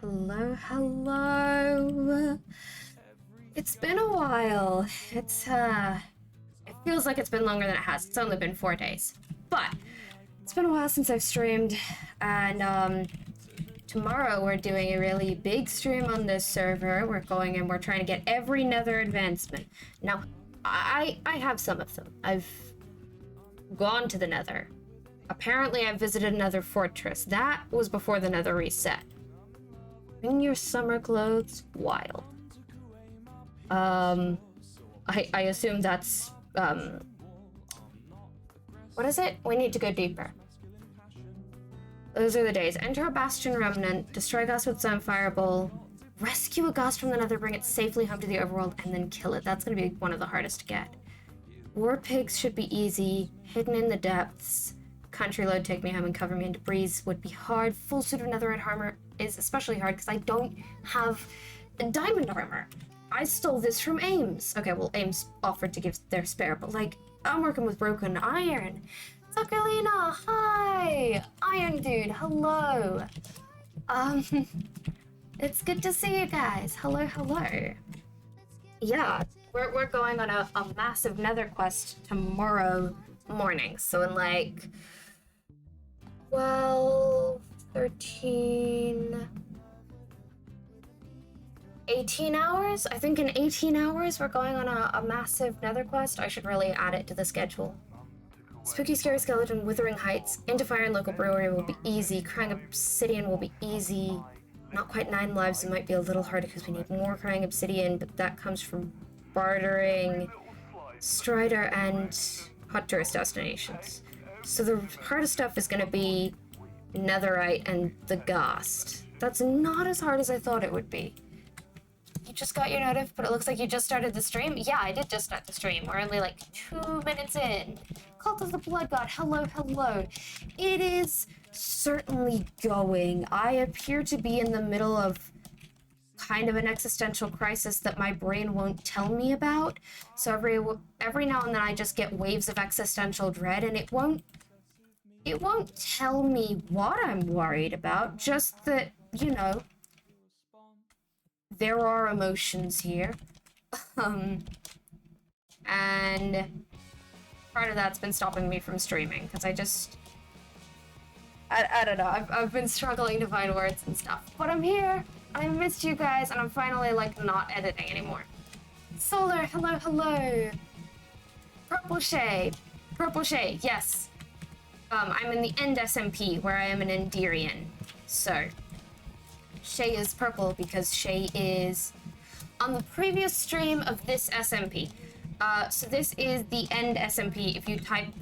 Hello, hello. It's been a while. It feels like it's been longer than it has. It's only been 4 days. But it's been a while since I've streamed, and tomorrow we're doing a really big stream on this server. We're going and we're trying to get every nether advancement. Now, I have some of them. I've gone to the nether. Apparently I've visited another fortress. That was before the nether reset. In your summer clothes, wild. I assume that's, what is it? We need to go deeper. Those are the days. Enter a Bastion Remnant, destroy a Ghost with Zone Fireball, rescue a Ghost from the nether, bring it safely home to the overworld, and then kill it. That's gonna be one of the hardest to get. War Pigs should be easy. Hidden in the Depths. Country Load, take me home and cover me in debris would be hard. Full suit of netherite armor is especially hard because I don't have a diamond armor. I stole this from Ames. Okay, well, Ames offered to give their spare, but like, I'm working with broken iron. Zuckerlina, hi! Iron Dude, hello. It's good to see you guys. Hello, hello. Yeah, we're going on a massive nether quest tomorrow morning. So in like 12, 13, 18 hours? I think in 18 hours we're going on a massive nether quest. I should really add it to the schedule. Spooky Scary Skeleton, Withering Heights, Into Fire and Local Brewery will be easy. Crying Obsidian will be easy. Not quite 9 lives, it might be a little harder because we need more Crying Obsidian, but that comes from bartering Strider and hot tourist destinations. So the hardest stuff is going to be netherite and the Ghast. That's not as hard as I thought it would be. You just got your notif, but it looks like you just started the stream? Yeah, I did just start the stream. We're only like 2 minutes in. Cult of the Blood God, hello, hello. It is certainly going. I appear to be in the middle of kind of an existential crisis that my brain won't tell me about. So every now and then I just get waves of existential dread, and it won't tell me what I'm worried about, just that, you know, there are emotions here. And part of that's been stopping me from streaming, because I don't know, I've been struggling to find words and stuff. But I'm here, I missed you guys, and I'm finally, like, not editing anymore. Solar, hello, hello! Purple Shade, yes. I'm in the End SMP, where I am an Enderian. So, Shay is purple because Shay is on the previous stream of this SMP. So this is the End SMP. If you type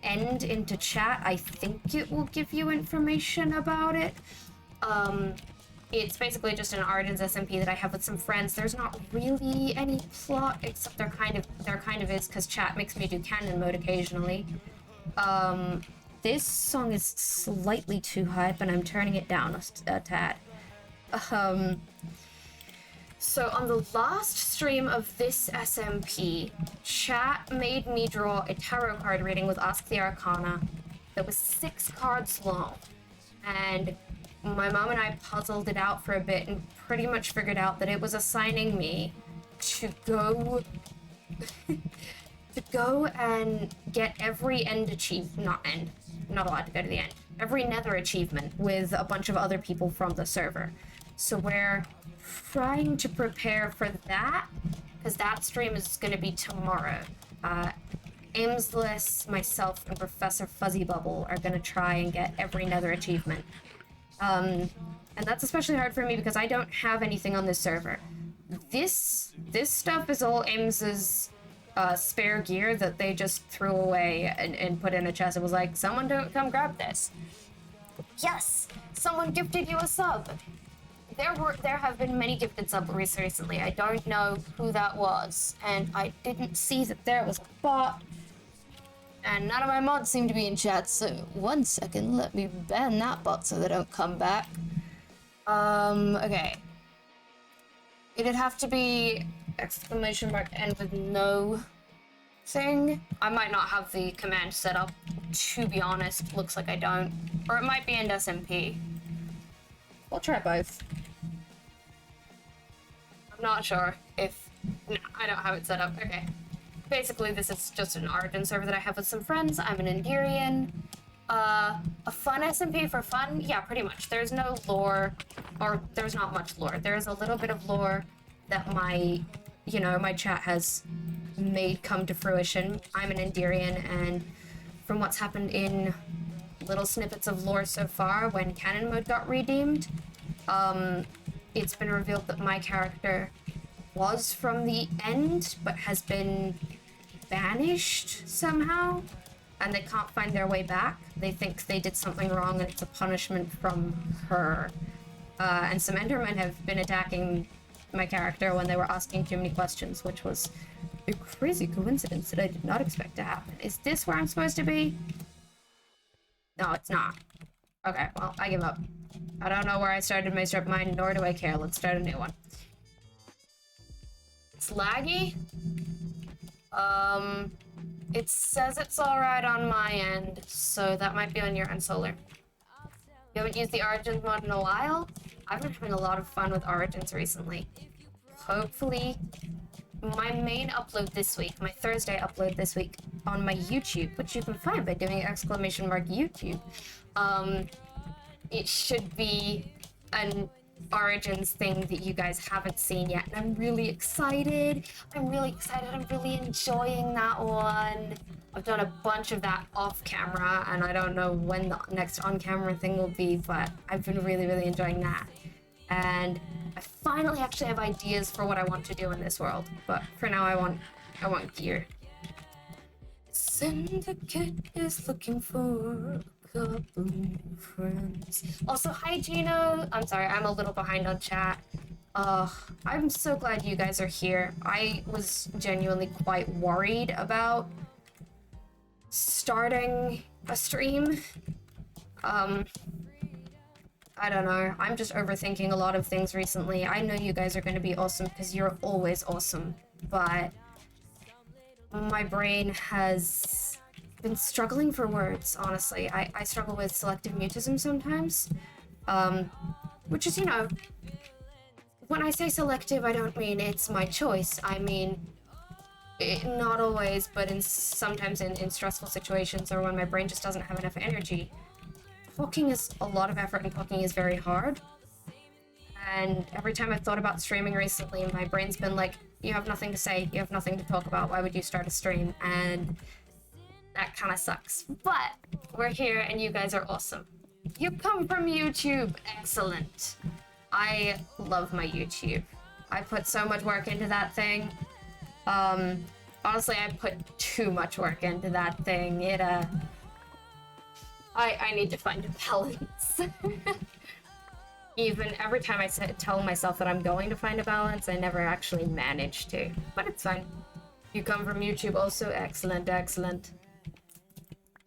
!end into chat, I think it will give you information about it. It's basically just an Arden's SMP that I have with some friends. There's not really any plot, except there kind of is, because chat makes me do canon mode occasionally. This song is slightly too high, but I'm turning it down a tad. So on the last stream of this SMP, chat made me draw a tarot card reading with Ask the Arcana that was 6 cards long. And my mom and I puzzled it out for a bit and pretty much figured out that it was assigning me to go and get every end achievement, not allowed to go to the end, every nether achievement with a bunch of other people from the server. So we're trying to prepare for that, because that stream is going to be tomorrow. Aimsless, myself, and Professor Fuzzy Bubble are going to try and get every nether achievement. And that's especially hard for me because I don't have anything on this server. This stuff is all Ames's spare gear that they just threw away and put in a chest. It was like, someone don't come grab this. Yes! Someone gifted you a sub! There have been many gifted subs recently. I don't know who that was, and I didn't see that there was a bot. And none of my mods seem to be in chat, so 1 second, let me ban that bot so they don't come back. Okay. It'd have to be !end with no thing. I might not have the command set up, to be honest. Looks like I don't. Or it might be End SMP. We'll try both. I'm not sure if... No, I don't have it set up. Okay. Basically, this is just an Origin server that I have with some friends. I'm an Enderian. A fun SMP for fun? Yeah, pretty much. There's no lore, or there's not much lore. There's a little bit of lore that my chat has made come to fruition. I'm an Enderian, and from what's happened in little snippets of lore so far, when canon mode got redeemed, it's been revealed that my character was from the End, but has been banished somehow, and they can't find their way back. They think they did something wrong and it's a punishment from her. And some Endermen have been attacking my character when they were asking too many questions, which was a crazy coincidence that I did not expect to happen. Is this where I'm supposed to be? No, it's not. Okay, well, I give up. I don't know where I started my strip mine, nor do I care. Let's start a new one. It's laggy. It says it's alright on my end, so that might be on your end, Solar. You haven't used the Origins mod in a while? I've been having a lot of fun with Origins recently. Hopefully, my main upload this week, my Thursday upload this week on my YouTube, which you can find by doing !YouTube, it should be an Origins thing that you guys haven't seen yet, and I'm really excited. I'm really enjoying that one. I've done a bunch of that off camera, and I don't know when the next on-camera thing will be, but I've been really enjoying that. And I finally actually have ideas for what I want to do in this world, but for now I want gear. Syndicate is looking for couple friends. Also, hi Gino. I'm sorry, I'm a little behind on chat. I'm so glad you guys are here. I was genuinely quite worried about starting a stream. I don't know. I'm just overthinking a lot of things recently. I know you guys are going to be awesome because you're always awesome, but my brain has been struggling for words, honestly. I struggle with selective mutism sometimes, which is, when I say selective, I don't mean it's my choice. I mean, not always, but sometimes in stressful situations or when my brain just doesn't have enough energy. Talking is a lot of effort and talking is very hard. And every time I've thought about streaming recently, my brain's been like, you have nothing to say, you have nothing to talk about, why would you start a stream? And that kind of sucks. But we're here and you guys are awesome. You come from YouTube. Excellent. I love my YouTube. I put so much work into that thing. Honestly, I put too much work into that thing. I need to find a balance. Even every time I tell myself that I'm going to find a balance, I never actually manage to. But it's fine. You come from YouTube also. Excellent, excellent.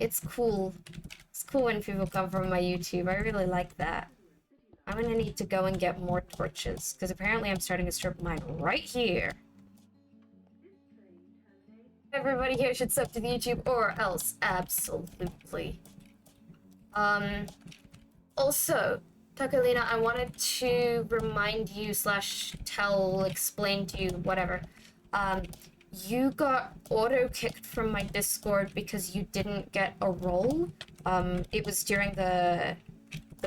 It's cool. It's cool when people come from my YouTube. I really like that. I'm gonna need to go and get more torches, because apparently I'm starting a strip mine right here. Everybody here should sub to the YouTube, or else absolutely. Also, Takalina, I wanted to remind you / explain to you, whatever. You got auto-kicked from my Discord because you didn't get a role. It was during the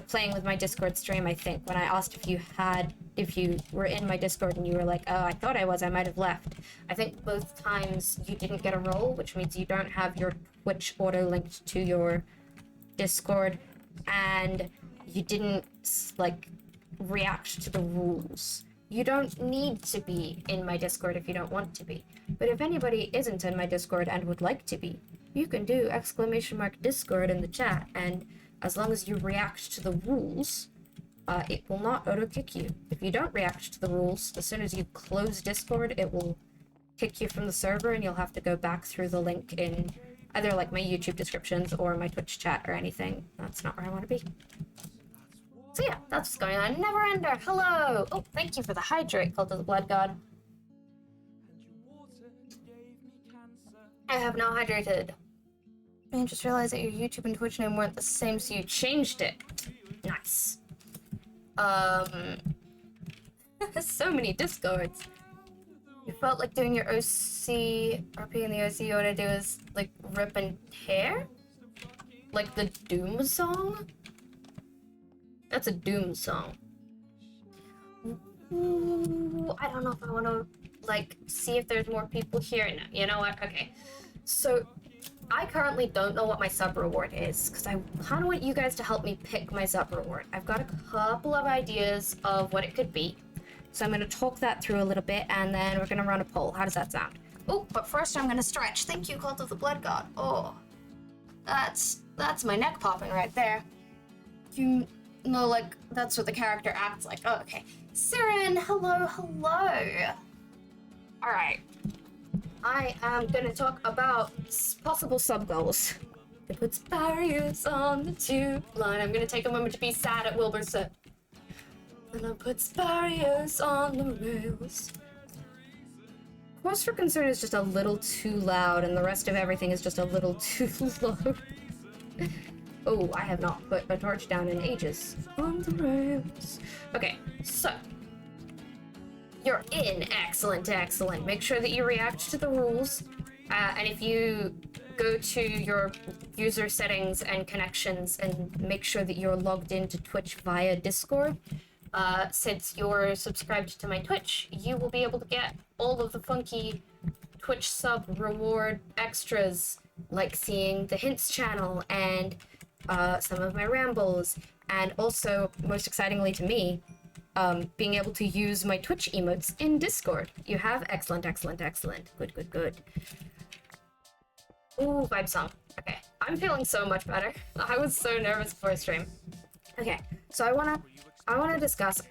playing with my Discord stream, I think, when I asked if you were in my Discord and you were like, oh, I thought I was, I might have left. I think both times you didn't get a role, which means you don't have your Twitch auto-linked to your Discord, and you didn't, react to the rules. You don't need to be in my Discord if you don't want to be. But if anybody isn't in my Discord and would like to be, you can do !Discord in the chat, and as long as you react to the rules, it will not auto-kick you. If you don't react to the rules, as soon as you close Discord, it will kick you from the server and you'll have to go back through the link in either my YouTube descriptions or my Twitch chat or anything. That's not where I want to be. So yeah, that's what's going on. Neverender, hello! Oh, thank you for the hydrate, Cult of the Blood God. I have now hydrated. I just realized that your YouTube and Twitch name weren't the same, so you changed it. Nice. So many Discords. You felt like doing your OC, RP in the OC, you wanna do is, like, rip and tear? Like the Doom song? That's a Doom song. Ooh, I don't know if I wanna, like, see if there's more people here. No, you know what? Okay. So, I currently don't know what my sub reward is, because I kind of want you guys to help me pick my sub reward. I've got a couple of ideas of what it could be. So I'm going to talk that through a little bit, and then we're going to run a poll. How does that sound? Oh, but first I'm going to stretch. Thank you, Cult of the Blood God. Oh, that's my neck popping right there. You know, like, that's what the character acts like. Oh, okay. Siren, hello. All right. I am going to talk about possible sub goals. It puts barriers on the tube line. I'm going to take a moment to be sad at Wilbur's set. And it puts barriers on the rails. Cause for concern is just a little too loud, and the rest of everything is just a little too low. Oh, I have not put a torch down in ages. On the rails. Okay, so. You're in. Excellent. Make sure that you react to the rules. And if you go to your user settings and connections and make sure that you're logged into Twitch via Discord, since you're subscribed to my Twitch, you will be able to get all of the funky Twitch sub reward extras, like seeing the Hints channel and some of my rambles, and also, most excitingly to me, being able to use my Twitch emotes in Discord. You have excellent. Good. Ooh, vibe song. Okay, I'm feeling so much better. I was so nervous before stream. Okay, so I wanna discuss.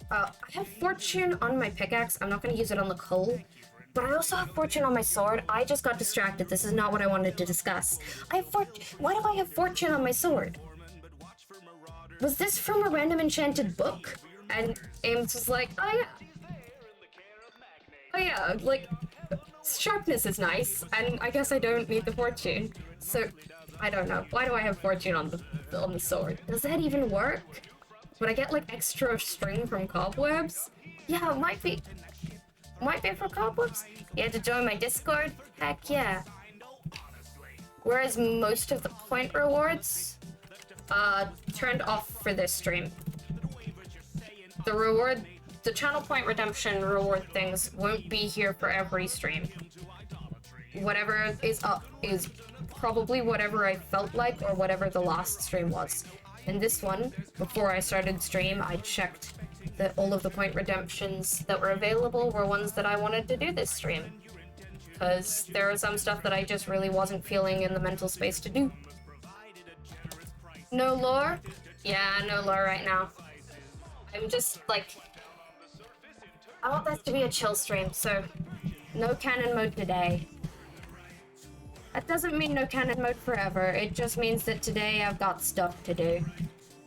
I have fortune on my pickaxe. I'm not gonna use it on the coal, but I also have fortune on my sword. I just got distracted. This is not what I wanted to discuss. Why do I have fortune on my sword? Was this from a random enchanted book? And Ames was like, oh yeah, like, sharpness is nice, and I guess I don't need the fortune. So, I don't know. Why do I have fortune on the sword? Does that even work? Would I get, like, extra string from cobwebs? Yeah, it might be. Might be for cobwebs? You had to join my Discord? Heck yeah. Whereas most of the point rewards, turned off for this stream. The channel point redemption reward things won't be here for every stream. Whatever is up is probably whatever I felt like or whatever the last stream was. In this one, before I started stream, I checked that all of the point redemptions that were available were ones that I wanted to do this stream. Because there was some stuff that I just really wasn't feeling in the mental space to do. No lore? Yeah, no lore right now. I'm just, like, I want this to be a chill stream, so no canon mode today. That doesn't mean no canon mode forever, it just means that today I've got stuff to do.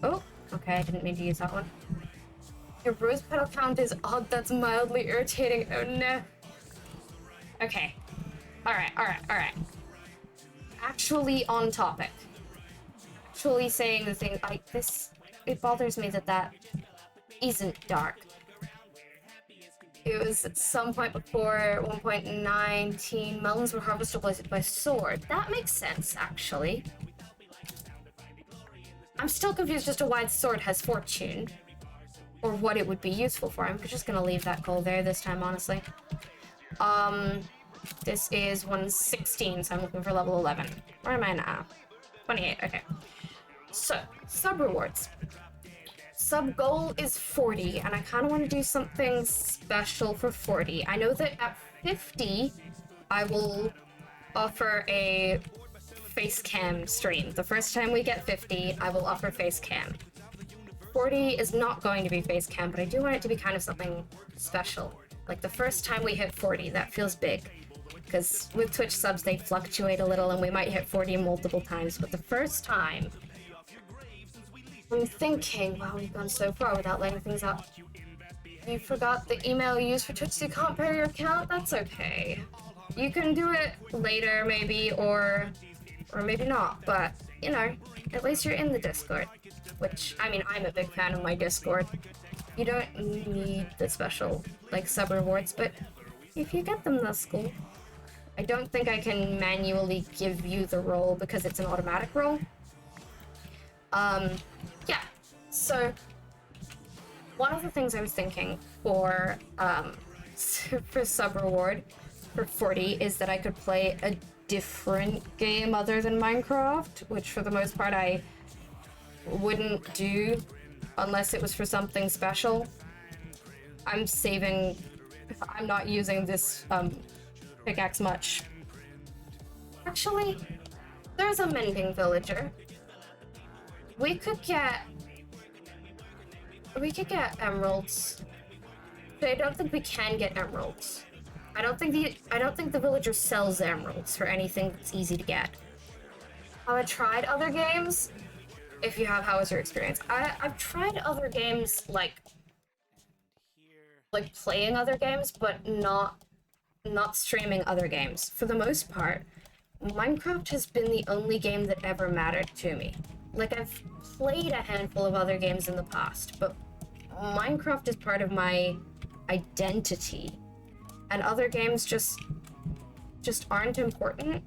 Oh, okay, I didn't mean to use that one. Your rose petal count is odd, that's mildly irritating, oh no. Okay, alright. Actually on topic. Actually saying the thing like this, it bothers me that isn't dark. It was at some point before 1.19 melons were harvestable by sword. That makes sense, actually. I'm still confused as to why the sword has fortune. Or what it would be useful for. I'm just gonna leave that coal there this time, honestly. This is 116, so I'm looking for level 11. Where am I now? 28, okay. So, sub rewards. Sub goal is 40, and I kind of want to do something special for 40. I know that at 50, I will offer a face cam stream. The first time we get 50, I will offer face cam. 40 is not going to be face cam, but I do want it to be kind of something special. Like the first time we hit 40, that feels big. Because with Twitch subs, they fluctuate a little, and we might hit 40 multiple times, but the first time, I'm thinking, wow, we've gone so far without letting things out. You forgot the email you used for Twitch, so you can't pair your account? That's okay. You can do it later, maybe, or maybe not, but, you know, at least you're in the Discord. which, I mean, I'm a big fan of my Discord. You don't need the special, like, sub rewards, but if you get them, that's cool. I don't think I can manually give you the role because it's an automatic role. Yeah, so one of the things I was thinking for sub reward for 40 is that I could play a different game other than Minecraft, which for the most part I wouldn't do unless it was for something special. I'm not using this pickaxe much. Actually, there's a mending villager. We could get emeralds. But I don't think we can get emeralds. I don't think the villager sells emeralds for anything that's easy to get. Have I tried other games? If you have, how was your experience? I've tried other games like playing other games, but not streaming other games. For the most part, Minecraft has been the only game that ever mattered to me. Like, I've played a handful of other games in the past, but Minecraft is part of my identity, and other games just aren't important.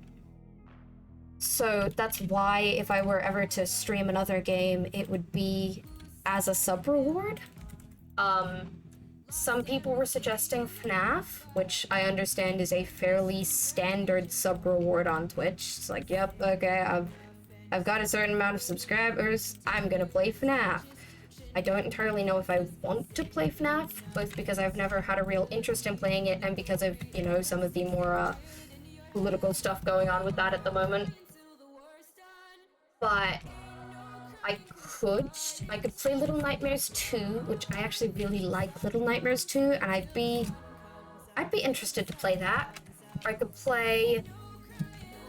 So that's why if I were ever to stream another game, it would be as a sub reward. Some people were suggesting FNAF, which I understand is a fairly standard sub reward on Twitch. It's like, yep, okay, I've got a certain amount of subscribers, I'm gonna play FNAF. I don't entirely know if I want to play FNAF, both because I've never had a real interest in playing it and because of, you know, some of the more political stuff going on with that at the moment. But I could play Little Nightmares 2, which I actually really like Little Nightmares 2, and I'd be interested to play that. Or I could play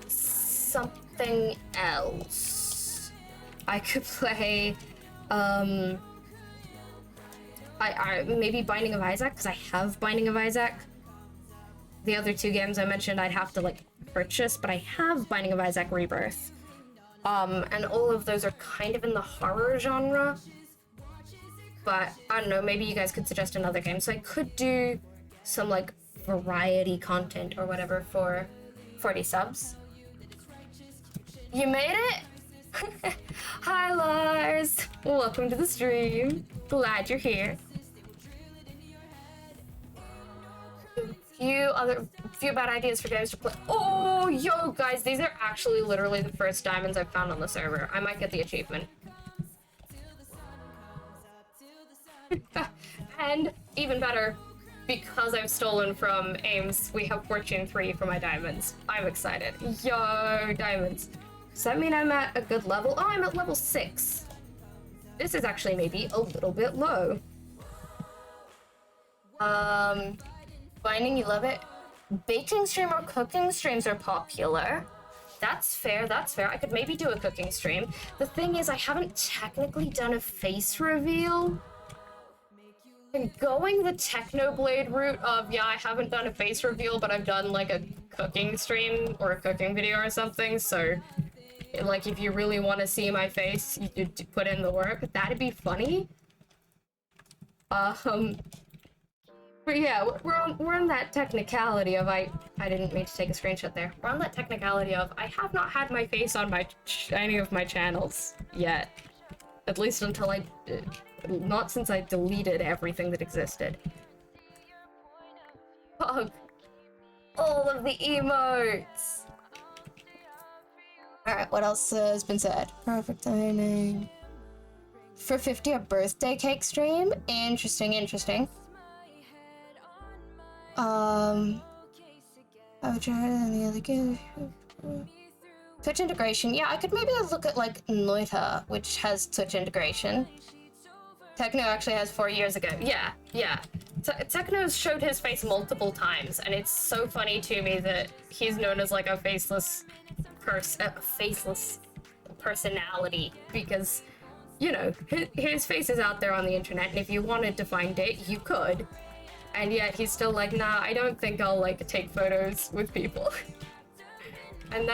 something else. I could play maybe Binding of Isaac, because I have Binding of Isaac. The other two games I mentioned I'd have to like purchase, but I have Binding of Isaac Rebirth. And all of those are kind of in the horror genre. But I don't know, maybe you guys could suggest another game. So I could do some like variety content or whatever for 40 subs. You made it? Hi Lars! Welcome to the stream. Glad you're here. Few bad ideas for games to play. Oh, yo, guys, these are actually literally the first diamonds I've found on the server. I might get the achievement. And even better, because I've stolen from Ames, we have Fortune 3 for my diamonds. I'm excited. Yo, diamonds. Does that mean I'm at a good level? Oh, I'm at level 6. This is actually maybe a little bit low. Binding, you love it. Baking stream or cooking streams are popular. That's fair, that's fair. I could maybe do a cooking stream. The thing is, I haven't technically done a face reveal. I'm going the Technoblade route of, yeah, I haven't done a face reveal, but I've done like a cooking stream or a cooking video or something, so like if you really want to see my face, you could put in the work. That'd be funny. But yeah, we're on that technicality of I didn't mean to take a screenshot there. We're on that technicality of I have not had my face on any of my channels yet. At least until not since I deleted everything that existed. Pug! All of the emotes! Alright, what else has been said? Perfect timing. For 50, a birthday cake stream? Interesting, interesting. I would try it in the other game. Twitch integration. Yeah, I could maybe look at like Noita, which has Twitch integration. Techno actually has 4 years ago. Yeah, yeah. Techno's showed his face multiple times, and it's so funny to me that he's known as like a faceless personality because, you know, his face is out there on the internet, and if you wanted to find it, you could. And yet he's still like, nah, I don't think I'll like take photos with people. And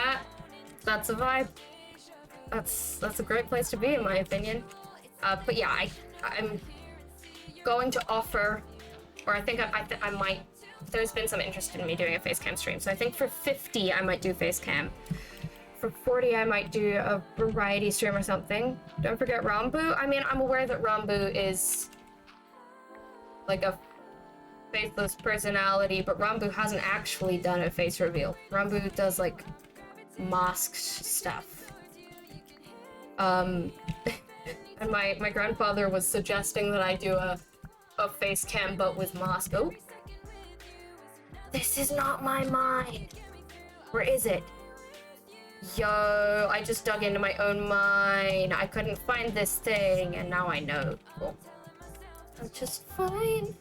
that's a vibe. That's a great place to be, in my opinion. But yeah, I'm going to offer, or I think I might. There's been some interest in me doing a face cam stream, so I think for 50 I might do face cam. For 40 I might do a variety stream or something. Don't forget Rambu. I mean, I'm aware that Rambu is like a faceless personality, but Rambu hasn't actually done a face reveal. Rambu does like masked stuff. And my grandfather was suggesting that I do a face cam but with mask. Oh, this is not my mine. Where is it? Yo, I just dug into my own mine. I couldn't find this thing, and now I know. Cool. That's just fine.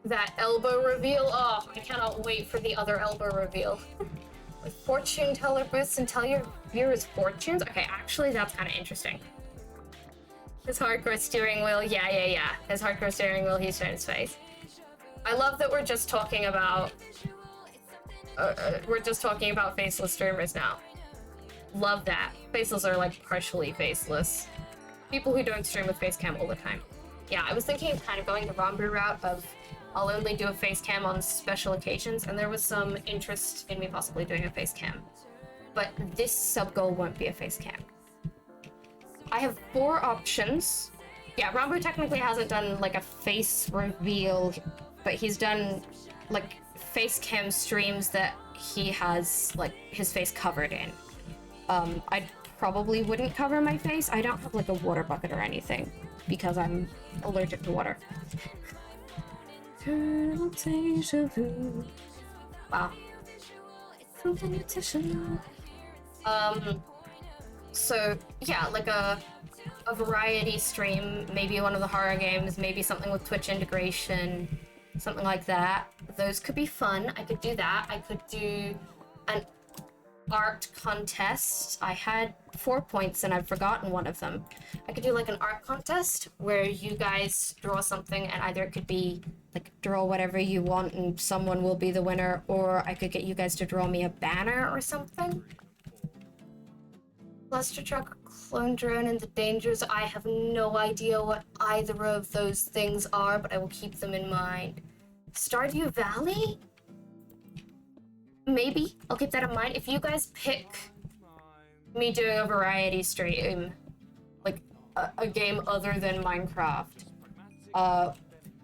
That elbow reveal. Oh, I cannot wait for the other elbow reveal. With fortune teller boosts and tell your viewers fortunes? Okay, actually, that's kind of interesting. His hardcore steering wheel. Yeah. His hardcore steering wheel, he's shown his face. I love that we're just talking about faceless streamers now. Love that. Faceless are like partially faceless. People who don't stream with face cam all the time. Yeah, I was thinking of kind of going the Rambu route of I'll only do a face cam on special occasions, and there was some interest in me possibly doing a face cam. But this sub goal won't be a face cam. I have 4 options. Yeah, Rambu technically hasn't done like a face reveal, but he's done like face cam streams that he has like his face covered in. I probably wouldn't cover my face. I don't have like a water bucket or anything because I'm allergic to water. Wow. So yeah, like a variety stream, maybe one of the horror games, maybe something with Twitch integration, something like that. Those could be fun. I could do that. I could do an art contest. I had 4 points and I've forgotten one of them. I could do like an art contest where you guys draw something, and either it could be like draw whatever you want and someone will be the winner, or I could get you guys to draw me a banner or something. Cluster truck, clone drone, and the dangers. I have no idea what either of those things are, but I will keep them in mind. Stardew Valley? Maybe. I'll keep that in mind. If you guys pick me doing a variety stream, like a game other than Minecraft,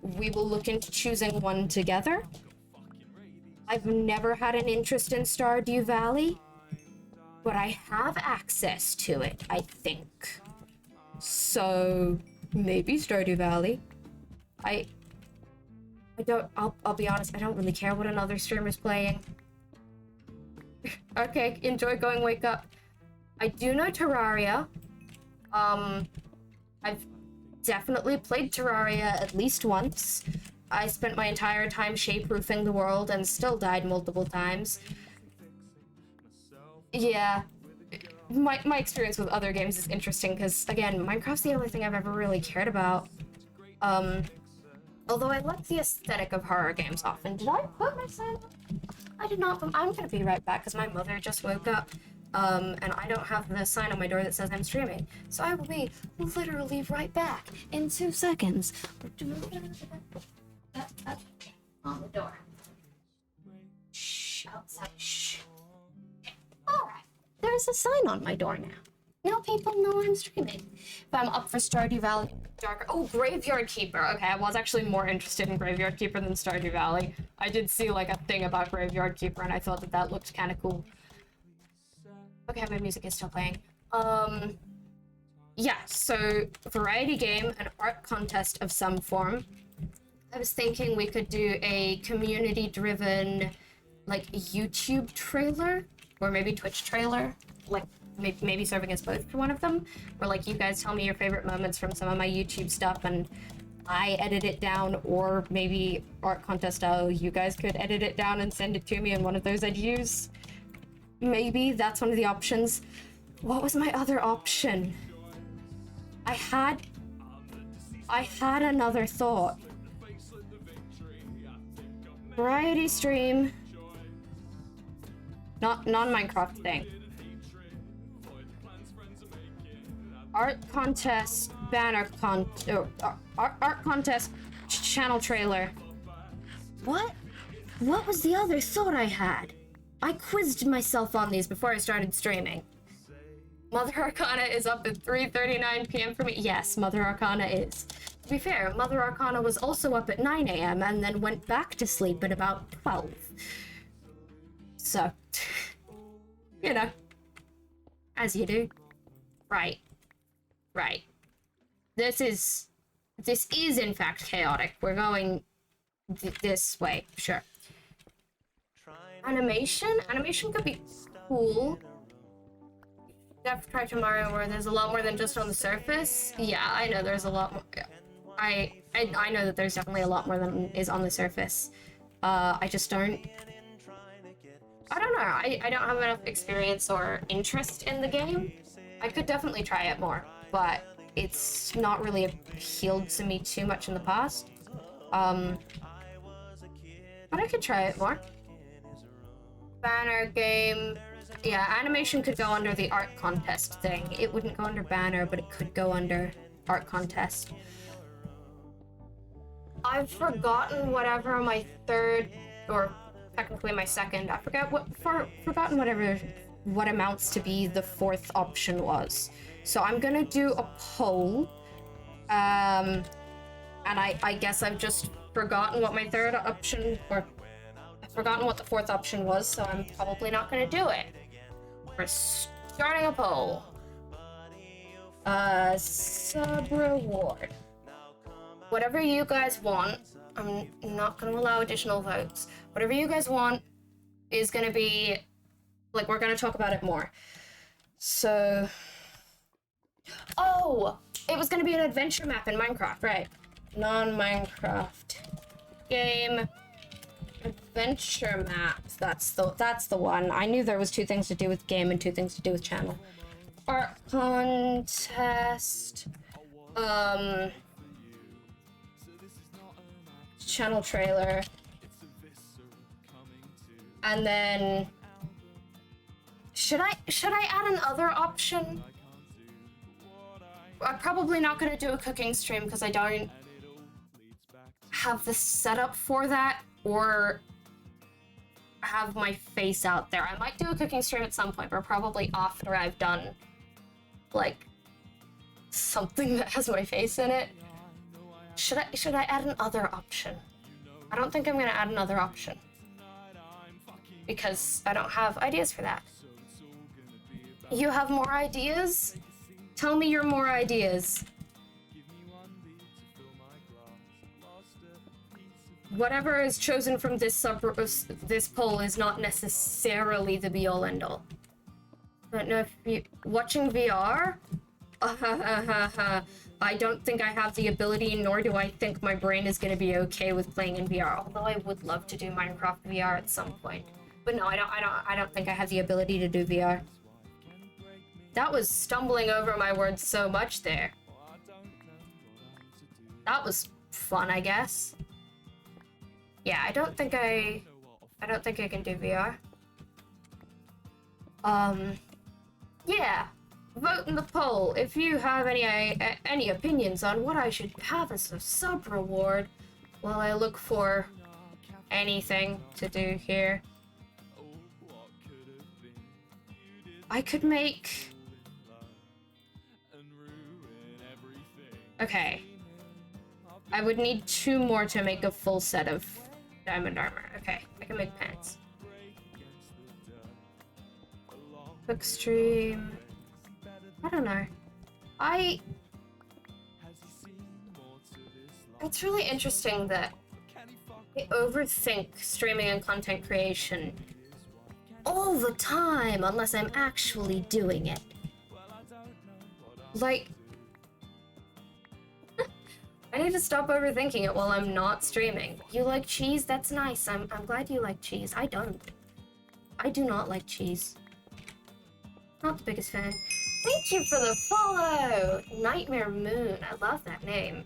we will look into choosing one together. I've never had an interest in Stardew Valley, but I have access to it, I think. So maybe Stardew Valley. I'll be honest, I don't really care what another streamer's playing. Okay, enjoy going wake up. I do know Terraria. I've definitely played Terraria at least once. I spent my entire time shape-proofing the world and still died multiple times. Yeah. My experience with other games is interesting because, again, Minecraft's the only thing I've ever really cared about. Although I like the aesthetic of horror games often. Did I put my sign up? I did not. I'm gonna be right back because my mother just woke up. And I don't have the sign on my door that says I'm streaming. So I will be literally right back in 2 seconds. On the door. Shh, outside, shh. Alright, there's a sign on my door now. Now people know I'm streaming. If I'm up for Stardew Valley, Darker. Oh, Graveyard Keeper. Okay, I was actually more interested in Graveyard Keeper than Stardew Valley. I did see like a thing about Graveyard Keeper and I thought that looked kind of cool. Okay, my music is still playing. Yeah, so variety game, an art contest of some form. I was thinking we could do a community-driven, like, YouTube trailer, or maybe Twitch trailer, like, maybe serving as both for one of them, where, like, you guys tell me your favorite moments from some of my YouTube stuff, and I edit it down, or maybe art contest style, you guys could edit it down and send it to me, and one of those I'd use. Maybe that's one of the options. What was my other option? I had another thought. Variety stream. Not non-Minecraft thing. Art contest, banner art contest, channel trailer. What? What was the other thought I had? I quizzed myself on these before I started streaming. Mother Arcana is up at 3:39 p.m. for me. Yes, Mother Arcana is. To be fair, Mother Arcana was also up at 9 a.m. and then went back to sleep at about 12. So, you know, as you do. Right. Right. This is in fact chaotic. We're going this way, sure. Animation? Animation could be cool. Have to try tomorrow where there's a lot more than just on the surface. Yeah, I know there's a lot more. I know that there's definitely a lot more than is on the surface. I just don't. I don't know. I don't have enough experience or interest in the game. I could definitely try it more, but it's not really appealed to me too much in the past. But I could try it more. Banner game. Yeah, animation could go under the art contest thing. It wouldn't go under banner, but it could go under art contest. I've forgotten whatever my third, or technically my second, I forgot forgotten what amounts to be the fourth option was. So I'm gonna do a poll, and I guess I've just forgotten what my third option, or I've forgotten what the fourth option was, so I'm probably not gonna do it. We're starting a poll. Sub reward. Whatever you guys want, I'm not gonna allow additional votes. Whatever you guys want is gonna be, like, we're gonna talk about it more. So, oh, it was gonna be an adventure map in Minecraft, right? Non-Minecraft game adventure map. That's the one. I knew there was two things to do with game and two things to do with channel. Art contest. Channel trailer. And then should I add another option? I'm probably not gonna do a cooking stream because I don't have the setup for that or have my face out there. I might do a cooking stream at some point, but probably after I've done like something that has my face in it. Should I add another option? I don't think I'm gonna add another option because I don't have ideas for that. You have more ideas? Tell me your more ideas. Whatever is chosen from this poll is not necessarily the be-all end-all. I don't know if you... Watching VR? I don't think I have the ability, nor do I think my brain is going to be okay with playing in VR, although I would love to do Minecraft VR at some point. But no, I don't think I have the ability to do VR. That was stumbling over my words so much there. That was fun, I guess. Yeah, I don't think I can do VR. Yeah. Vote in the poll if you have any opinions on what I should have as a sub reward while I look for anything to do here. I could make... Okay. I would need 2 more to make a full set of diamond armor. Okay, I can make pants. Quick stream... I don't know. It's really interesting that I overthink streaming and content creation all the time unless I'm actually doing it. Like, I need to stop overthinking it while I'm not streaming. You like cheese? That's nice. I'm glad you like cheese. I don't. I do not like cheese. Not the biggest fan. Thank you for the follow! Nightmare Moon. I love that name.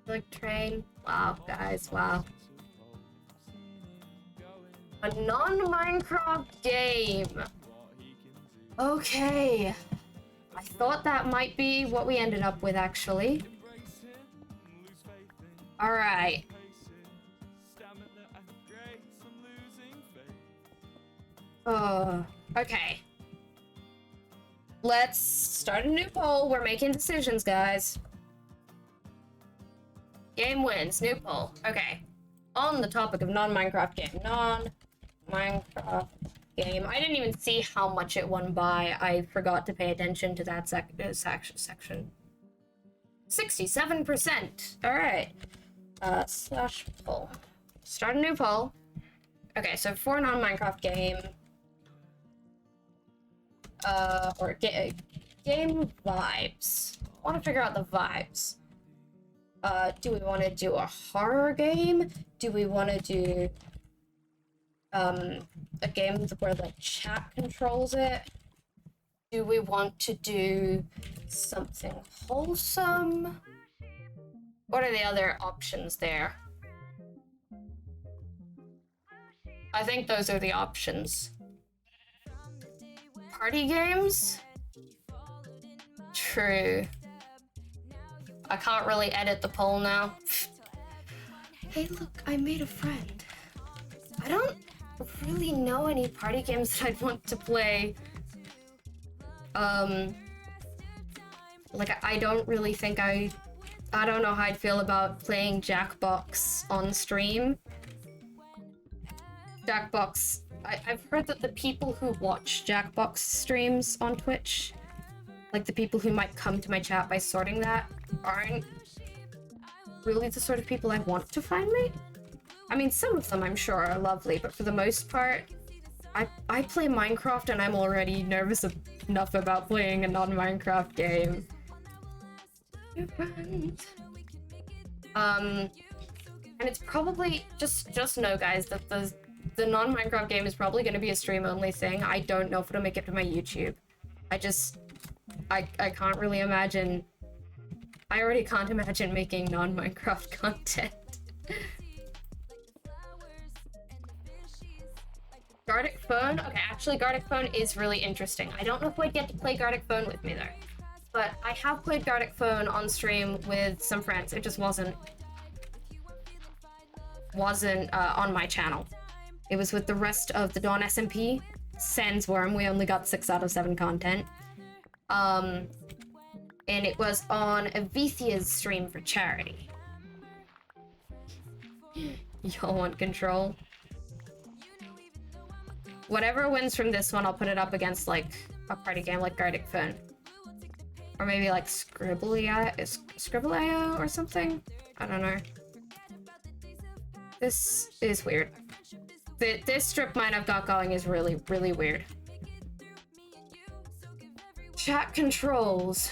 Like train. Wow, guys, wow. A non-Minecraft game. Okay. I thought that might be what we ended up with, actually. Alright. Okay. Let's start a new poll. We're making decisions, guys. Game wins. New poll. Okay. On the topic of non-Minecraft game. Non-Minecraft game. I didn't even see how much it won by. I forgot to pay attention to that section. 67%. Alright. Slash poll. Start a new poll. Okay, so for non-Minecraft game. Or game vibes. I want to figure out the vibes. Do we want to do a horror game? Do we want to do a game where the chat controls it? Do we want to do something wholesome? What are the other options there? I think those are the options. Party games? True. I can't really edit the poll now. Hey, look, I made a friend. I don't really know any party games that I'd want to play. Like, I don't really think I don't know how I'd feel about playing Jackbox on stream. Jackbox, I've heard that the people who watch Jackbox streams on Twitch, like the people who might come to my chat by sorting that, aren't really the sort of people I want to find me. I mean, some of them I'm sure are lovely, but for the most part, I play Minecraft and I'm already nervous enough about playing a non-Minecraft game. And it's probably, just know guys, that the non-Minecraft game is probably going to be a stream-only thing. I don't know if it'll make it to my YouTube. I can't really imagine. I already can't imagine making non-Minecraft content. Gartic Phone? Okay, actually Gartic Phone is really interesting. I don't know if I'd get to play Gartic Phone with me though. But I have played Gartic Phone on stream with some friends. It just wasn't on my channel. It was with the rest of the End SMP. Sans Worm, we only got 6 out of 7 content. And it was on Avethia's stream for charity. Y'all want control? Whatever wins from this one, I'll put it up against, like, a party game like Gartic Phone. Or maybe, like, Scribble.io or something? I don't know. This is weird. This strip mine I've got going is really, really weird. Chat controls.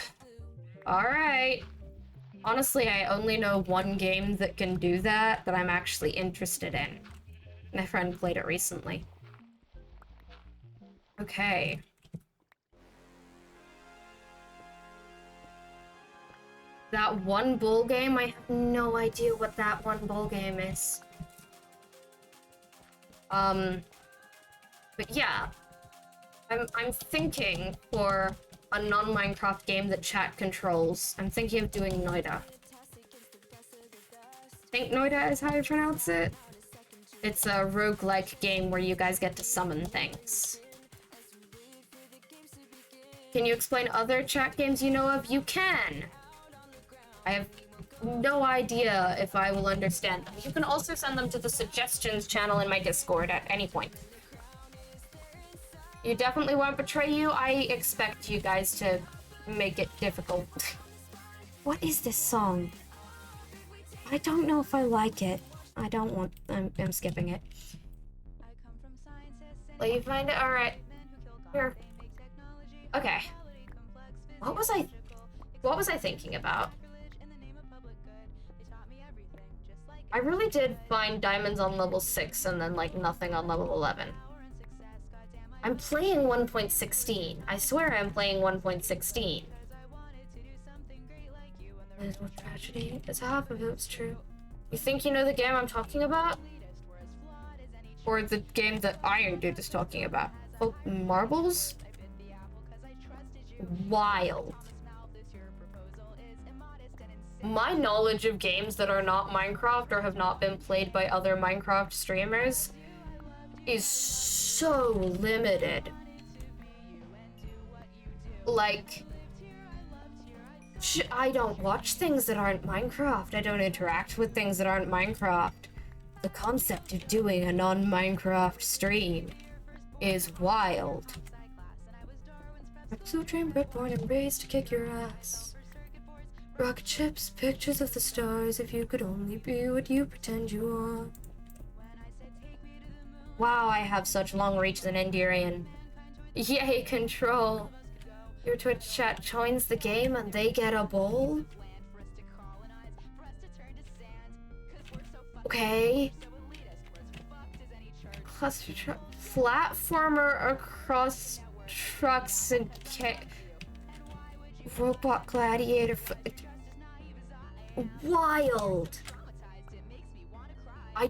Alright. Honestly, I only know one game that can do that I'm actually interested in. My friend played it recently. Okay. That one bull game, I have no idea what that one bull game is. But yeah. I'm thinking for a non-Minecraft game that chat controls. I'm thinking of doing Noida. I think Noida is how you pronounce it. It's a roguelike game where you guys get to summon things. Can you explain other chat games you know of? You can! I have no idea if I will understand them. You can also send them to the suggestions channel in my Discord at any point. You definitely won't betray you. I expect you guys to make it difficult. What is this song? I don't know if I like it. I don't want... I'm skipping it. Let you find it? Alright. Here. Okay. What was I thinking about? I really did find diamonds on level 6 and then, like, nothing on level 11. I'm playing 1.16. I swear I'm playing 1.16. There's no tragedy. It's half of it was true. You think you know the game I'm talking about? Or the game that Iron Dude is talking about? Oh, Marbles? wild. My knowledge of games that are not Minecraft or have not been played by other Minecraft streamers is so limited. Like, I don't watch things that aren't Minecraft. I don't interact with things that aren't Minecraft. The concept of doing a non-Minecraft stream is wild. Episode train, bred, born, and raised to kick your ass. Rocket ships, pictures of the stars, if you could only be what you pretend you are. Wow, I have such long reach as an Enderian. Yay, control. Your Twitch chat joins the game and they get a bowl? Okay. Cluster truck. Platformer across trucks and robot gladiator. Wild. I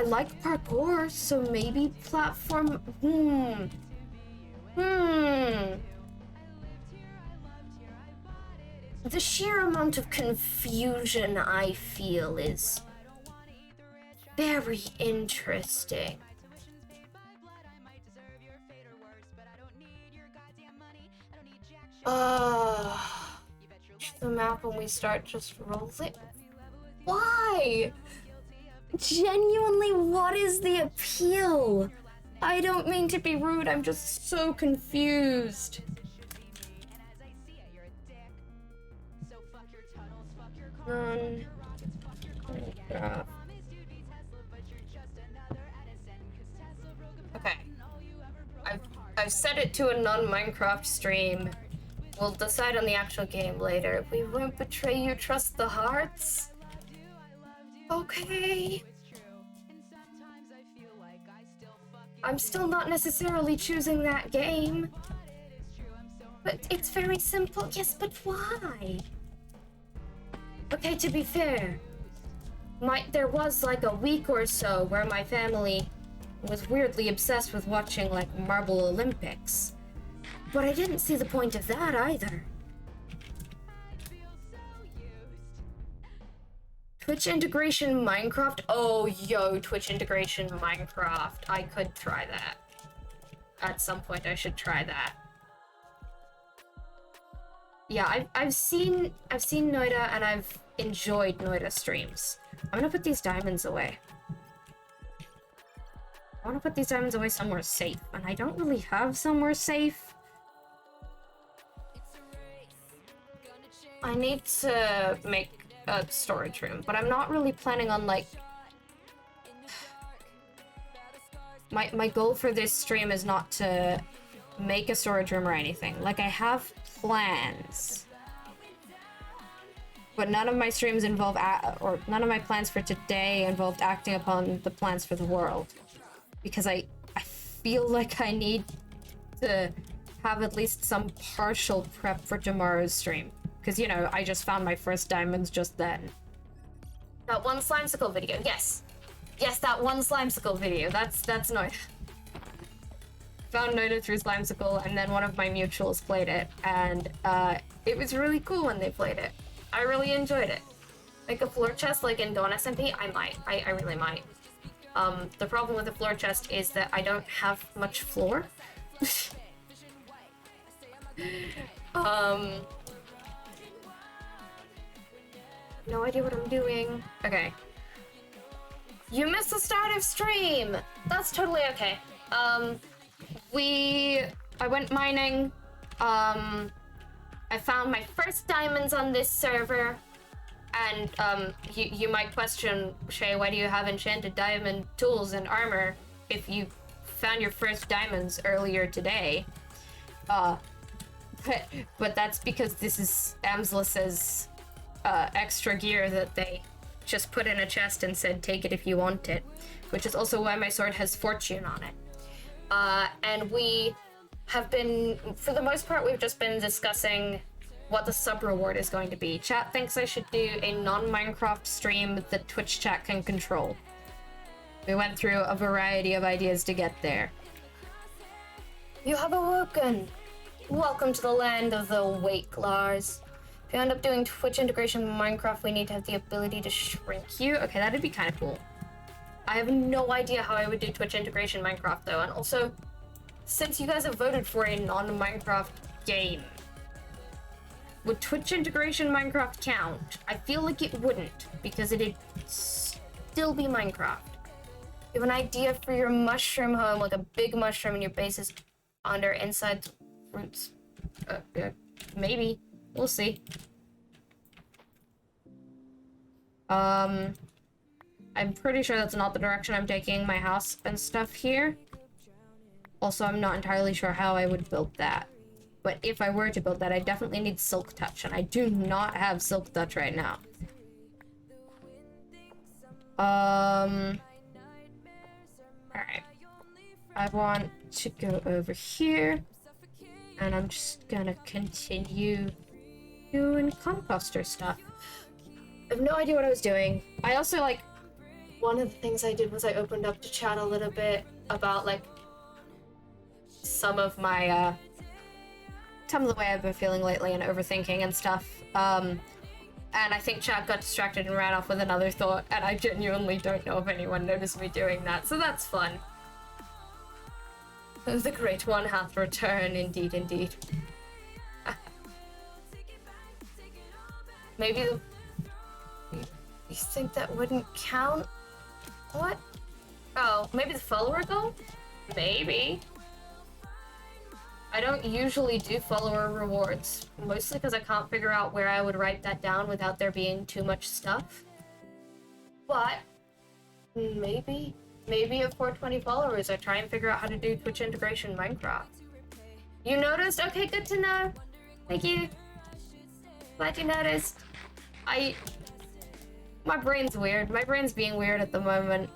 like parkour, so maybe platform. The sheer amount of confusion I feel is very interesting. The map when we start just rolling. Why? Genuinely, what is the appeal? I don't mean to be rude, I'm just so confused. Okay. I've set it to a non-Minecraft stream. We'll decide on the actual game later. We won't betray you, trust the hearts. Okay. I'm still not necessarily choosing that game. But it's very simple. Yes, but why? Okay, to be fair, there was like a week or so where my family was weirdly obsessed with watching like Marble Olympics. But I didn't see the point of that either. Twitch integration Minecraft? Oh, yo, Twitch integration Minecraft. I could try that. At some point, I should try that. Yeah, I've seen Noida and I've enjoyed Noida streams. I'm gonna put these diamonds away. I wanna put these diamonds away somewhere safe, and I don't really have somewhere safe. I need to make a storage room, but I'm not really planning on like... My goal for this stream is not to make a storage room or anything. Like, I have plans. But none of my streams involve, or none of my plans for today involved acting upon the plans for the world. Because I feel like I need to have at least some partial prep for tomorrow's stream. Because, you know, I just found my first diamonds just then. That one Slimesicle video, yes. Yes, that one Slimesicle video, that's Noida. Found Noida through Slimesicle, and then one of my mutuals played it, and it was really cool when they played it. I really enjoyed it. Like a floor chest, like in End SMP, I might. I really might. The problem with the floor chest is that I don't have much floor. No idea what I'm doing. Okay. You missed the start of stream! That's totally okay. I went mining. I found my first diamonds on this server. And, you might question, Shay, why do you have enchanted diamond tools and armor if you found your first diamonds earlier today? But that's because this is Amslus's extra gear that they just put in a chest and said take it if you want it, which is also why my sword has fortune on it. And we have been, for the most part, we've just been discussing what the sub reward is going to be. Chat thinks I should do a non-Minecraft stream that Twitch chat can control. We went through a variety of ideas to get there. You have awoken! Welcome to the land of the wake, Lars. If you end up doing Twitch integration in Minecraft, we need to have the ability to shrink you. Okay, that'd be kind of cool. I have no idea how I would do Twitch integration in Minecraft, though. And also, since you guys have voted for a non-Minecraft game, would Twitch integration in Minecraft count? I feel like it wouldn't, because it'd still be Minecraft. You have an idea for your mushroom home, like a big mushroom, and your base is under inside roots. Maybe. We'll see. I'm pretty sure that's not the direction I'm taking my house and stuff here. Also, I'm not entirely sure how I would build that. But if I were to build that, I definitely need Silk Touch, and I do not have Silk Touch right now. Alright. I want to go over here, and I'm just gonna continue doing composter stuff. I have no idea what I was doing. I also, like, one of the things I did was I opened up to chat a little bit about, like, some of the way I've been feeling lately and overthinking and stuff. And I think chat got distracted and ran off with another thought, and I genuinely don't know if anyone noticed me doing that, so that's fun. The Great One hath returned, indeed, indeed. Maybe the... You think that wouldn't count? What? Oh, maybe the follower goal? Maybe. I don't usually do follower rewards, mostly because I can't figure out where I would write that down without there being too much stuff. But maybe at 420 followers, I try and figure out how to do Twitch integration in Minecraft. You noticed? Okay, good to know. Thank you. Glad you noticed. My brain's weird. My brain's being weird at the moment.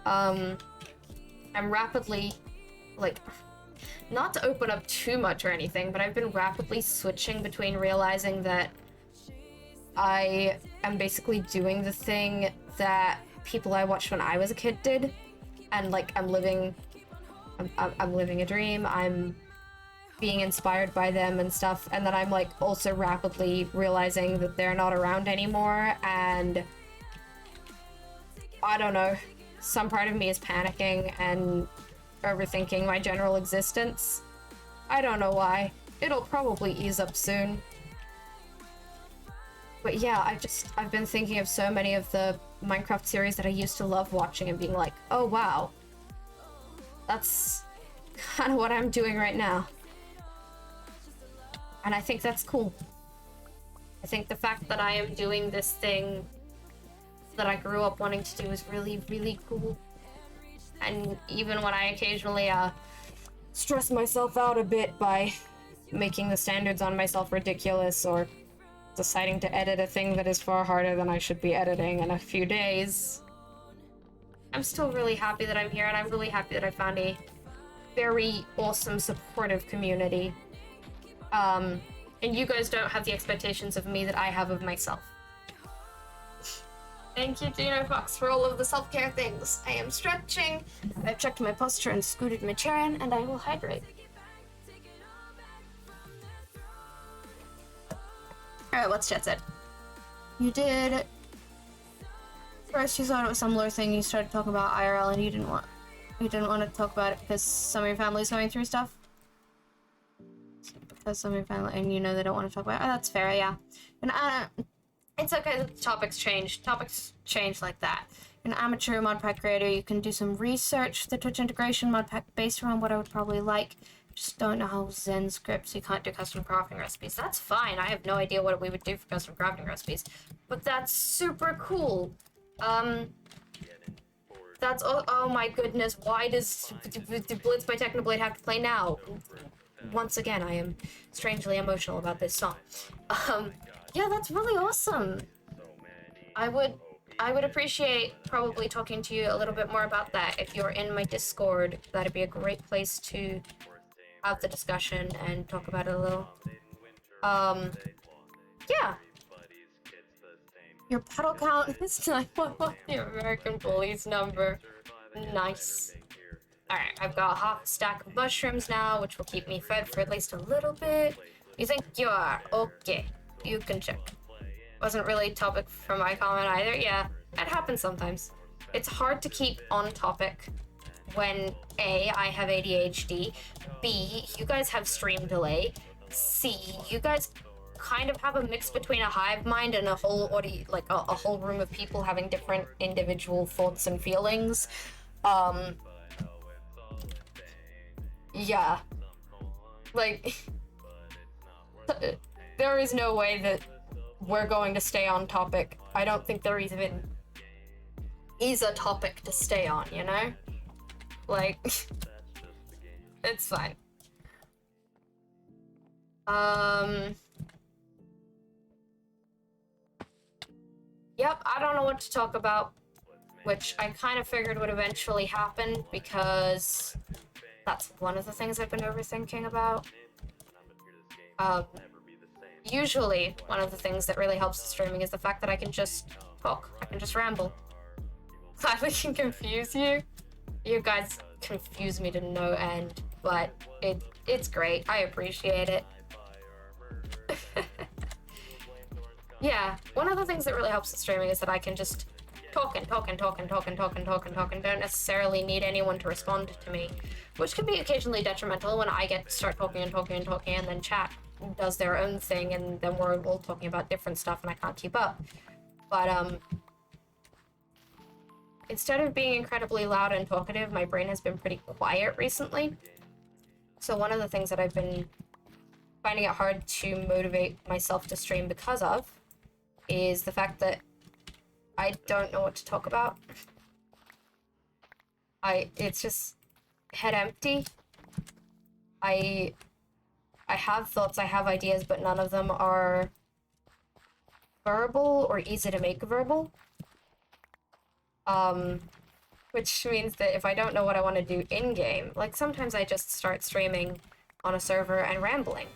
I'm rapidly, like, not to open up too much or anything, but I've been rapidly switching between realizing that I am basically doing the thing that people I watched when I was a kid did, and like I'm living a dream. I'm being inspired by them and stuff, and then I'm like also rapidly realizing that they're not around anymore, and I don't know, some part of me is panicking and overthinking my general existence. I don't know why. It'll probably ease up soon. But yeah, I've been thinking of so many of the Minecraft series that I used to love watching and being like, oh wow, that's kind of what I'm doing right now. And I think that's cool. I think the fact that I am doing this thing that I grew up wanting to do is really, really cool. And even when I occasionally stress myself out a bit by making the standards on myself ridiculous, or deciding to edit a thing that is far harder than I should be editing in a few days, I'm still really happy that I'm here, and I'm really happy that I found a very awesome, supportive community. And you guys don't have the expectations of me that I have of myself. Thank you, Gino Fox, for all of the self-care things. I am stretching, I've checked my posture and scooted my chair in, and I will hydrate. Alright, what's chat said? You did... First you thought it was some lore thing, you started talking about IRL, and you didn't want to talk about it because some of your family's going through stuff? Because some of your family, and you know they don't want to talk about it? Oh, that's fair, yeah. And it's okay that topics change. Topics change like that. An amateur mod pack creator, you can do some research for the Twitch integration mod pack based around what I would probably like. Just don't know how Zen scripts, you can't do custom crafting recipes. That's fine, I have no idea what we would do for custom crafting recipes. But that's super cool. That's, oh my goodness, why does Blitz by Technoblade have to play now? Once again, I am strangely emotional about this song. Yeah, that's really awesome. I would appreciate probably talking to you a little bit more about that. If you're in my Discord, that'd be a great place to have the discussion and talk about it a little. Yeah. Your pedal count is 911, the American Bullies number. Nice. Alright, I've got half a stack of mushrooms now, which will keep me fed for at least a little bit. You think you are? Okay. You can check. Wasn't really topic for my comment either. Yeah, that happens sometimes. It's hard to keep on topic when A, I have ADHD, B, you guys have stream delay, C, you guys kind of have a mix between a hive mind and a whole like a whole room of people having different individual thoughts and feelings. Yeah. Like, there is no way that we're going to stay on topic. I don't think there even is a topic to stay on, you know? Like, it's fine. Yep, I don't know what to talk about, which I kind of figured would eventually happen because that's one of the things I've been overthinking about. Usually, one of the things that really helps the streaming is the fact that I can just talk. I can just ramble. I can confuse you. You guys confuse me to no end, but it's great. I appreciate it. Yeah, one of the things that really helps the streaming is that I can just talk and talk and talk and talk and talk and talk and talk and don't necessarily need anyone to respond to me, which can be occasionally detrimental when I get to start talking and talking and talking and then chat does their own thing and then we're all talking about different stuff and I can't keep up. But instead of being incredibly loud and talkative, my brain has been pretty quiet recently. So one of the things that I've been finding it hard to motivate myself to stream because of is the fact that I don't know what to talk about. It's just head empty. I have thoughts, I have ideas, but none of them are verbal or easy to make verbal. Which means that if I don't know what I want to do in-game, like sometimes I just start streaming on a server and rambling.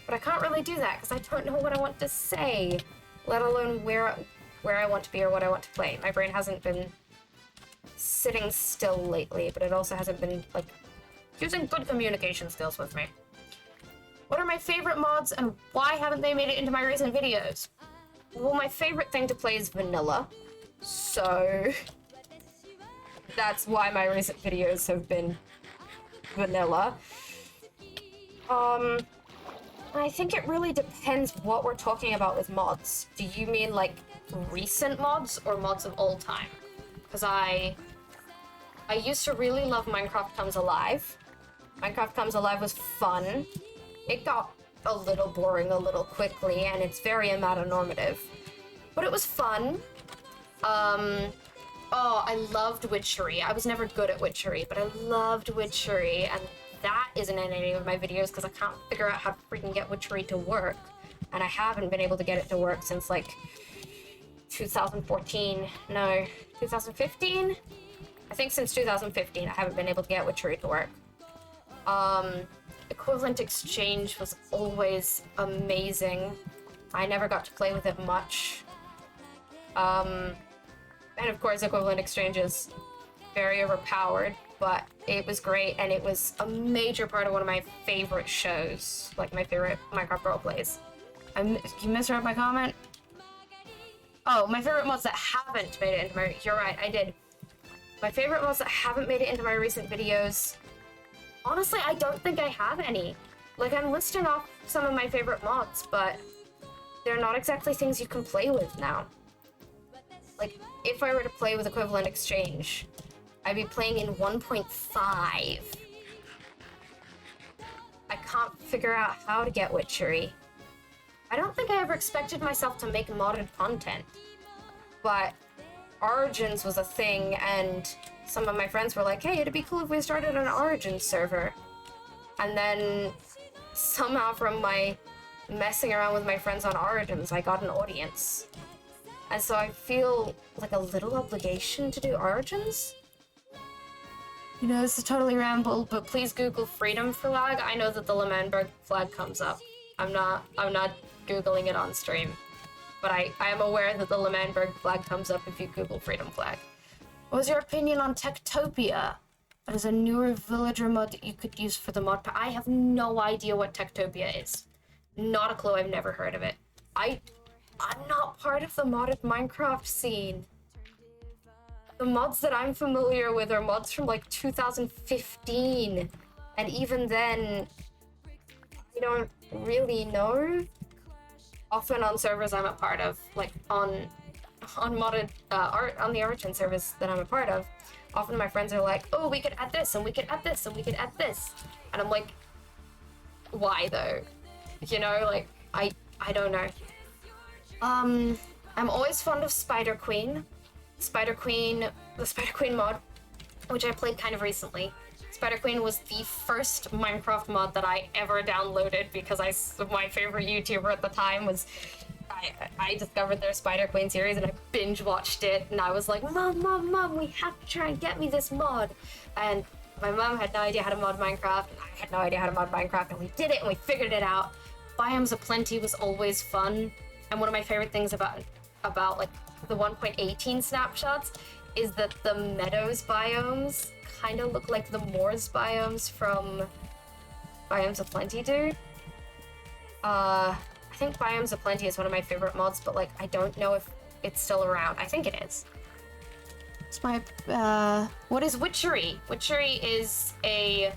But I can't really do that because I don't know what I want to say, let alone where I want to be or what I want to play. My brain hasn't been sitting still lately, but it also hasn't been, like, using good communication skills with me. What are my favorite mods and why haven't they made it into my recent videos? Well, my favorite thing to play is vanilla, so that's why my recent videos have been vanilla. I think it really depends what we're talking about with mods. Do you mean like recent mods or mods of all time? Because I used to really love Minecraft Comes Alive. Minecraft Comes Alive was fun. It got a little boring a little quickly and it's very meta-normative. But it was fun. Oh, I loved Witchery. I was never good at Witchery, but I loved Witchery, and that isn't in any of my videos because I can't figure out how to freaking get Witchery to work. And I haven't been able to get it to work since, like, 2014. No, 2015? I think since 2015 I haven't been able to get Witchery to work. Equivalent Exchange was always amazing. I never got to play with it much. And of course, Equivalent Exchange is very overpowered, but it was great, and it was a major part of one of my favorite shows, like my favorite Minecraft roleplays. You misread my comment? Oh, my favorite mods that haven't made it into my... You're right, I did. My favorite mods that haven't made it into my recent videos... Honestly, I don't think I have any. Like, I'm listing off some of my favorite mods, but they're not exactly things you can play with now. Like, if I were to play with Equivalent Exchange, I'd be playing in 1.5. I can't figure out how to get Witchery. I don't think I ever expected myself to make modded content, but Origins was a thing, and some of my friends were like, hey, it'd be cool if we started an Origins server. And then somehow from my messing around with my friends on Origins, I got an audience. And so I feel like a little obligation to do Origins. You know, this is totally ramble, but please Google freedom flag. I know that the L'Manberg flag comes up. I'm not Googling it on stream. But I am aware that the L'Manberg flag comes up if you Google freedom flag. What was your opinion on Techtopia? There's a newer villager mod that you could use for the mod pack. I have no idea what Techtopia is. Not a clue, I've never heard of it. I'm not part of the modded Minecraft scene. The mods that I'm familiar with are mods from like 2015. And even then, I don't really know. Often on servers I'm a part of, like on modded on the Origin servers that I'm a part of, often my friends are like, oh, we could add this, and we could add this, and we could add this. And I'm like, why though? You know, like, I don't know. I'm always fond of Spider Queen. The Spider Queen mod, which I played kind of recently. Spider Queen was the first Minecraft mod that I ever downloaded because my favorite YouTuber at the time was, I discovered their Spider Queen series and I binge watched it, and I was like, Mom, we have to try and get me this mod. And my mom had no idea how to mod Minecraft, and I had no idea how to mod Minecraft, and we did it and we figured it out. Biomes Aplenty was always fun, and one of my favorite things about like the 1.18 snapshots is that the meadows biomes kind of look like the moors biomes from Biomes Aplenty do. I think Biomes Aplenty is one of my favorite mods, but like I don't know if it's still around. I think it is. It's my what is Witchery? Witchery is a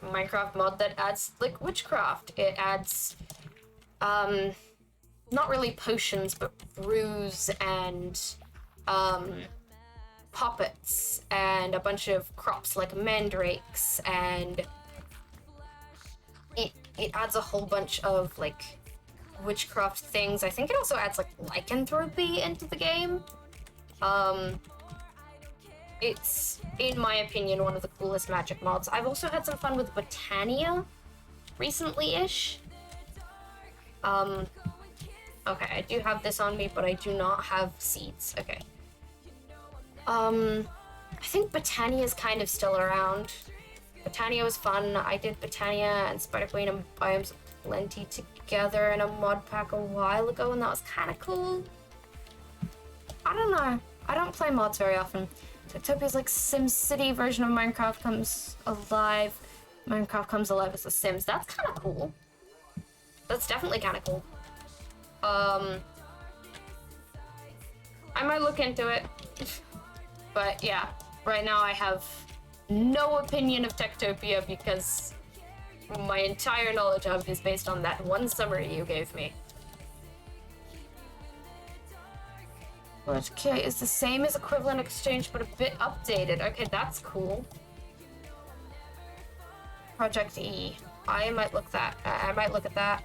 Minecraft mod that adds like witchcraft. It adds not really potions, but brews and puppets and a bunch of crops like mandrakes, and it adds a whole bunch of like witchcraft things. I think it also adds like lycanthropy into the game. It's, in my opinion, one of the coolest magic mods. I've also had some fun with Botania recently-ish. Okay, I do have this on me, but I do not have seeds. Okay. I think Botania is kind of still around. Botania was fun. I did Botania and Spider Queen and Biomes Aplenty together in a mod pack a while ago, and that was kind of cool. I don't know. I don't play mods very often. Tectopia's like SimCity version of Minecraft comes alive. Minecraft comes alive as The Sims. That's kind of cool. That's definitely kind of cool. I might look into it. But yeah, right now I have no opinion of Techtopia because my entire knowledge of it is based on that one summary you gave me. Okay, it's the same as Equivalent Exchange, but a bit updated. Okay, that's cool. Project E. I might look at that.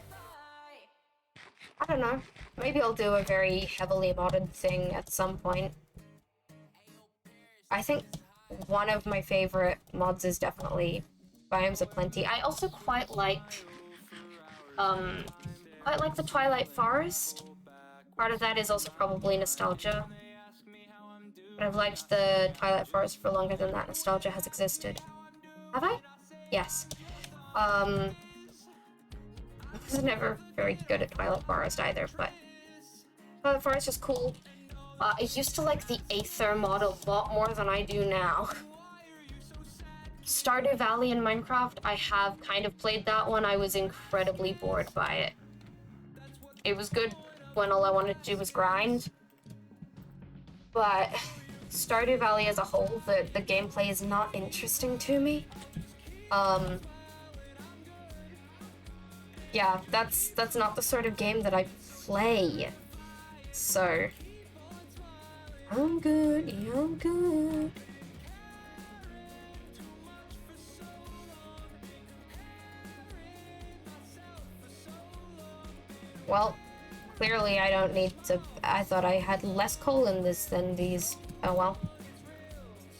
I don't know. Maybe I'll do a very heavily modded thing at some point. I think one of my favorite mods is definitely Biomes Aplenty. I also quite like the Twilight Forest. Part of that is also probably nostalgia. But I've liked the Twilight Forest for longer than that nostalgia has existed. Have I? Yes. I was never very good at Twilight Forest either, but Twilight Forest is cool. I used to like the Aether mod a lot more than I do now. Stardew Valley in Minecraft, I have kind of played that one. I was incredibly bored by it. It was good when all I wanted to do was grind. But Stardew Valley as a whole, the gameplay is not interesting to me. Yeah, that's not the sort of game that I play. So I'm good, yeah, I'm good. Well, clearly I don't need to. I thought I had less coal in this than these. Oh well.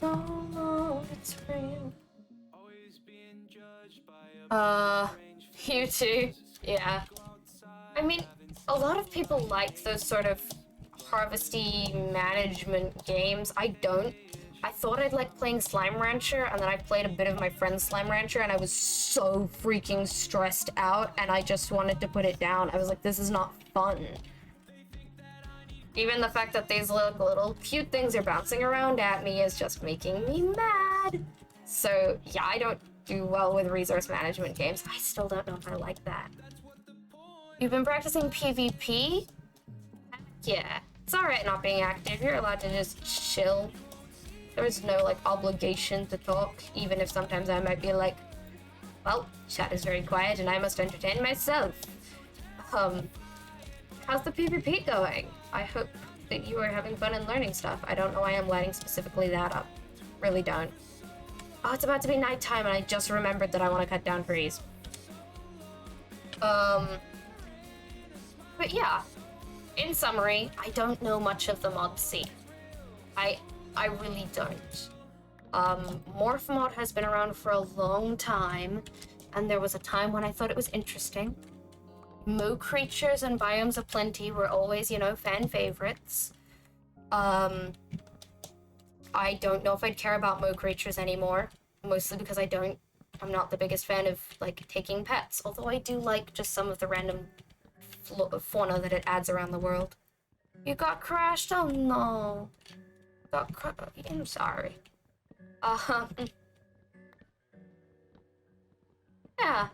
So it's real. You too. Yeah. I mean, a lot of people like those sort of harvesty management games. I don't. I thought I'd like playing Slime Rancher, and then I played a bit of my friend's Slime Rancher, and I was so freaking stressed out, and I just wanted to put it down. I was like, this is not fun. Even the fact that these little cute things are bouncing around at me is just making me mad. So yeah, I don't do well with resource management games. I still don't know if I like that. You've been practicing PvP? Yeah, it's alright not being active. You're allowed to just chill. There's no, like, obligation to talk, even if sometimes I might be like, well, chat is very quiet and I must entertain myself. How's the PvP going? I hope that you are having fun and learning stuff. I don't know why I'm lighting specifically that up. Really don't. Oh, it's about to be nighttime and I just remembered that I want to cut down trees. But yeah, in summary, I don't know much of the mod scene. I really don't. Morph mod has been around for a long time, and there was a time when I thought it was interesting. Moo creatures and biomes aplenty were always, you know, fan favorites. I don't know if I'd care about moo creatures anymore, mostly because I'm not the biggest fan of, like, taking pets, although I do like just some of the random fauna that it adds around the world. You got crashed? Oh no. I'm sorry. Yeah.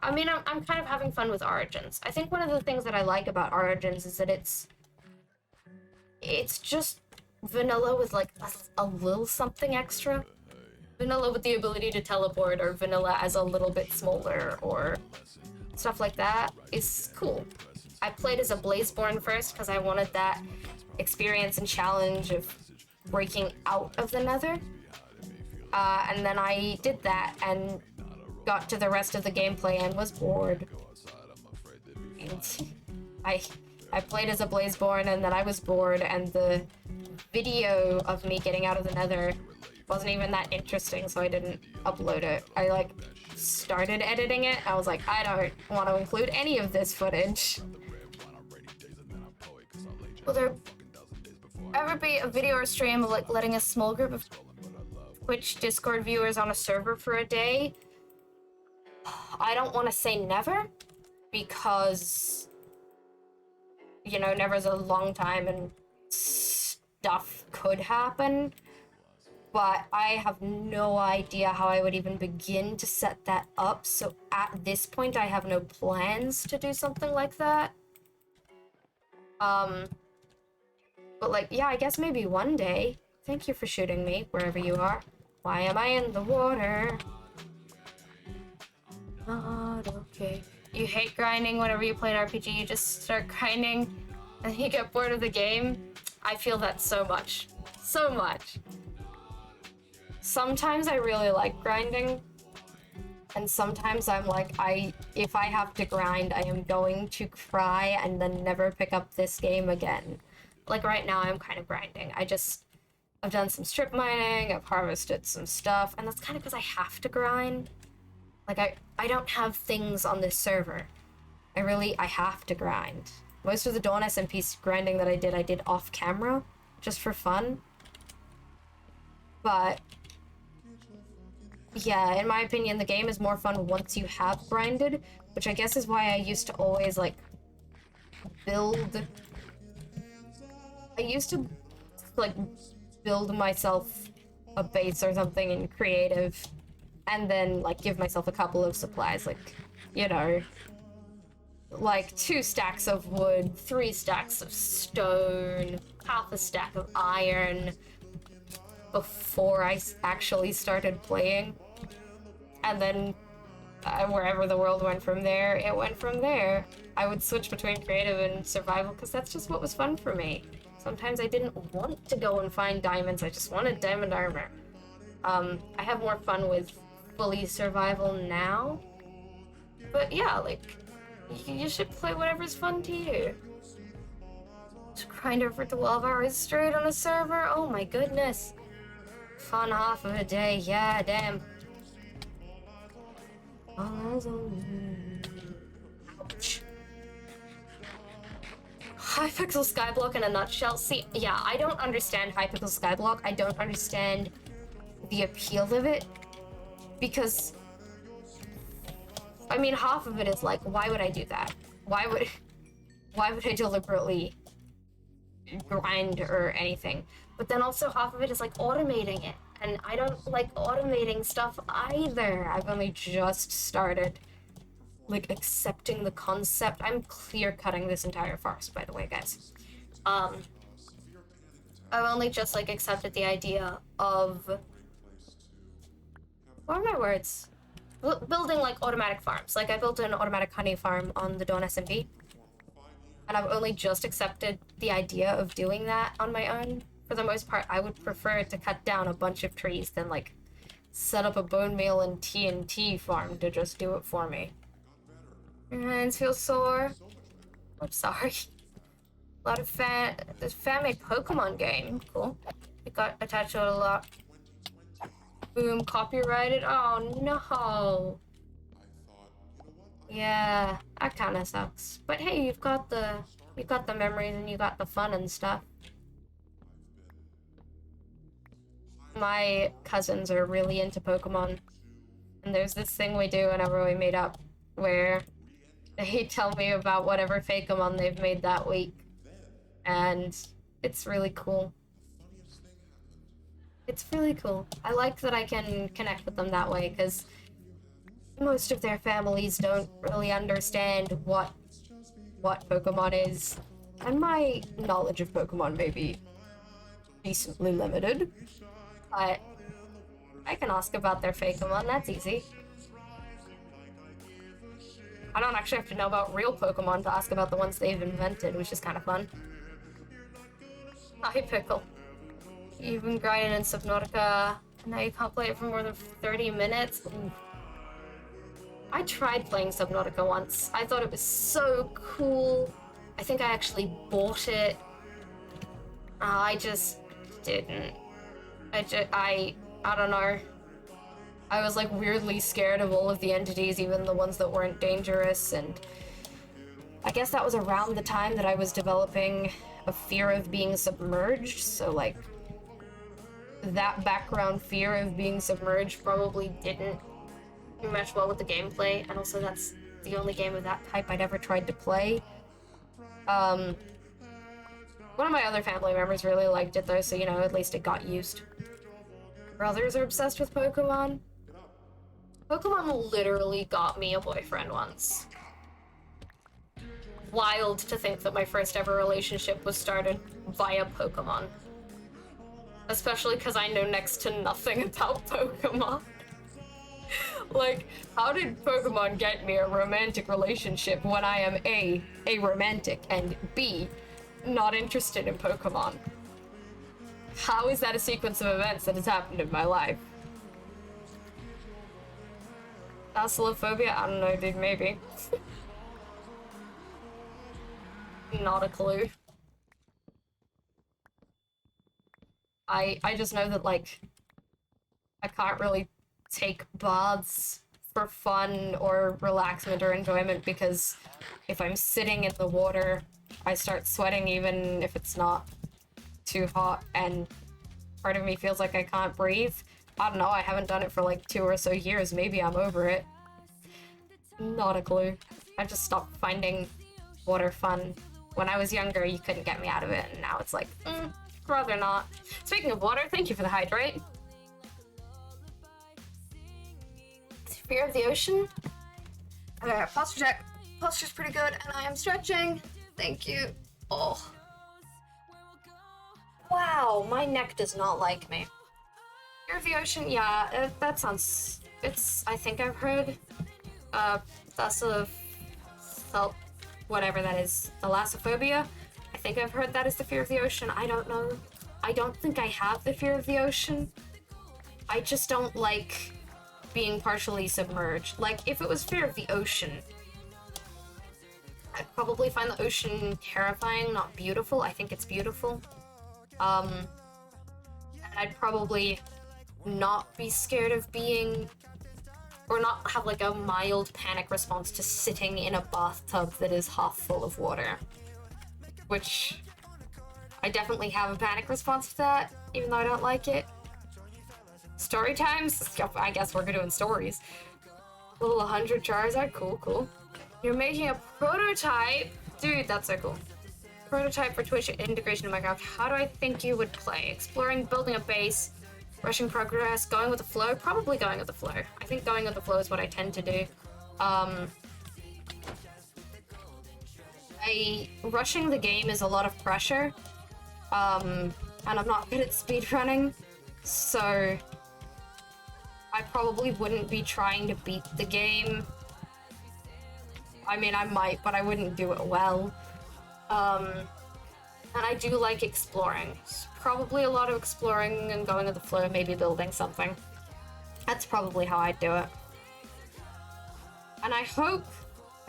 I mean, I'm kind of having fun with Origins. I think one of the things that I like about Origins is that it's just vanilla with, like, a little something extra. Vanilla with the ability to teleport, or vanilla as a little bit smaller, or stuff like that is cool. I played as a Blazeborn first because I wanted that experience and challenge of breaking out of the Nether. And then I did that and got to the rest of the gameplay and was bored. I played as a Blazeborn and then I was bored, and the video of me getting out of the Nether wasn't even that interesting, so I didn't upload it. I, like, started editing it. I was like, I don't want to include any of this footage. Will there ever be a video or stream of, like, letting a small group of Twitch Discord viewers on a server for a day? I don't want to say never, because, you know, never's a long time and stuff could happen, but I have no idea how I would even begin to set that up, so at this point I have no plans to do something like that. But, like, yeah, I guess maybe one day. Thank you for shooting me, wherever you are. Why am I in the water? Not okay. You hate grinding whenever you play an RPG, you just start grinding and you get bored of the game. I feel that so much. So much. Sometimes I really like grinding, and sometimes I'm like, if I have to grind, I am going to cry and then never pick up this game again. Like, right now, I'm kind of grinding. I've done some strip mining, I've harvested some stuff, and that's kind of because I have to grind. Like, I don't have things on this server. I have to grind. Most of the Dawn SMP grinding that I did off camera, just for fun. But yeah, in my opinion, the game is more fun once you have grinded, which I guess is why I used to always, like, build myself a base or something in creative, and then, like, give myself a couple of supplies, like, you know, like 2 stacks of wood, 3 stacks of stone, half a stack of iron before I actually started playing. And then wherever the world went from there, it went from there. I would switch between creative and survival because that's just what was fun for me. Sometimes I didn't want to go and find diamonds, I just wanted diamond armor. I have more fun with fully survival now. But yeah, like, you should play whatever's fun to you. To grind over 12 hours straight on a server? Oh my goodness. Fun half of a day, yeah, damn. Ouch. Hypixel Skyblock in a nutshell. See, yeah, I don't understand Hypixel Skyblock. I don't understand the appeal of it. Because, I mean, half of it is like, why would I do that? Why would I deliberately grind or anything? But then also half of it is like automating it And I don't like automating stuff either. I've only just started, like, accepting the concept. I'm clear-cutting this entire farce, by the way, guys. I've only just, like, accepted the idea of... What are my words? Building, like, automatic farms. Like, I built an automatic honey farm on the Dawn SMP. And I've only just accepted the idea of doing that on my own. For the most part, I would prefer to cut down a bunch of trees than, like, set up a bone meal and TNT farm to just do it for me. Your hands feel sore. I'm sorry. A lot of this fan-made Pokemon game. Cool. It got attached to it a lot. Boom, copyrighted. Oh no. Yeah, that kind of sucks. But hey, you've got the memories and you got the fun and stuff. My cousins are really into Pokemon, and there's this thing we do whenever we meet up where they tell me about whatever Fakeamon they've made that week, and it's really cool. It's really cool. I like that I can connect with them that way, because most of their families don't really understand what Pokemon is, and my knowledge of Pokemon may be decently limited. But I can ask about their Fakeamon, that's easy. I don't actually have to know about real Pokemon to ask about the ones they've invented, which is kind of fun. Hi, Pickle. You've been grinding in Subnautica, and now you can't play it for more than 30 minutes? Ooh. I tried playing Subnautica once. I thought it was so cool. I think I actually bought it. I just didn't. I don't know. I was like weirdly scared of all of the entities, even the ones that weren't dangerous, and I guess that was around the time that I was developing a fear of being submerged, so like that background fear of being submerged probably didn't mesh well with the gameplay, and also that's the only game of that type I'd ever tried to play. One of my other family members really liked it though, so you know, at least it got used. Brothers are obsessed with Pokemon. Pokemon literally got me a boyfriend once. Wild to think that my first ever relationship was started via Pokemon. Especially because I know next to nothing about Pokemon. Like, how did Pokemon get me a romantic relationship when I am A, romantic, and B, not interested in Pokemon? How is that a sequence of events that has happened in my life? Thalassophobia? I don't know, dude, maybe. Not a clue. I just know that, like, I can't really take baths for fun or relaxment or enjoyment because if I'm sitting in the water, I start sweating even if it's not too hot, and part of me feels like I can't breathe. I don't know, I haven't done it for like 2 or so years, maybe I'm over it. Not a clue. I just stopped finding water fun. When I was younger, you couldn't get me out of it, and now it's like, rather not. Speaking of water, thank you for the hydrate. Fear of the ocean? Okay, posture check. Posture's pretty good, and I am stretching. Thank you. Oh. Wow, my neck does not like me. Fear of the ocean, yeah, that sounds... I think I've heard. Whatever that is. Thalassophobia? I think I've heard that is the fear of the ocean. I don't know. I don't think I have the fear of the ocean. I just don't like being partially submerged. Like, if it was fear of the ocean, I'd probably find the ocean terrifying, not beautiful. I think it's beautiful. And I'd probably not be scared of being, or not have like a mild panic response to sitting in a bathtub that is half full of water. Which, I definitely have a panic response to that, even though I don't like it. Story times? I guess we're doing stories. Little 100 Charizard, cool. You're making a prototype? Dude, that's so cool. Prototype for Twitch integration in Minecraft. How do I think you would play? Exploring, building a base, Rushing progress, going with the flow, probably going with the flow. I think going with the flow is what I tend to do. Rushing the game is a lot of pressure, and I'm not good at speedrunning, so I probably wouldn't be trying to beat the game. I mean, I might, but I wouldn't do it well. And I do like exploring. Probably a lot of exploring and going with the flow, maybe building something. That's probably how I'd do it. And I hope,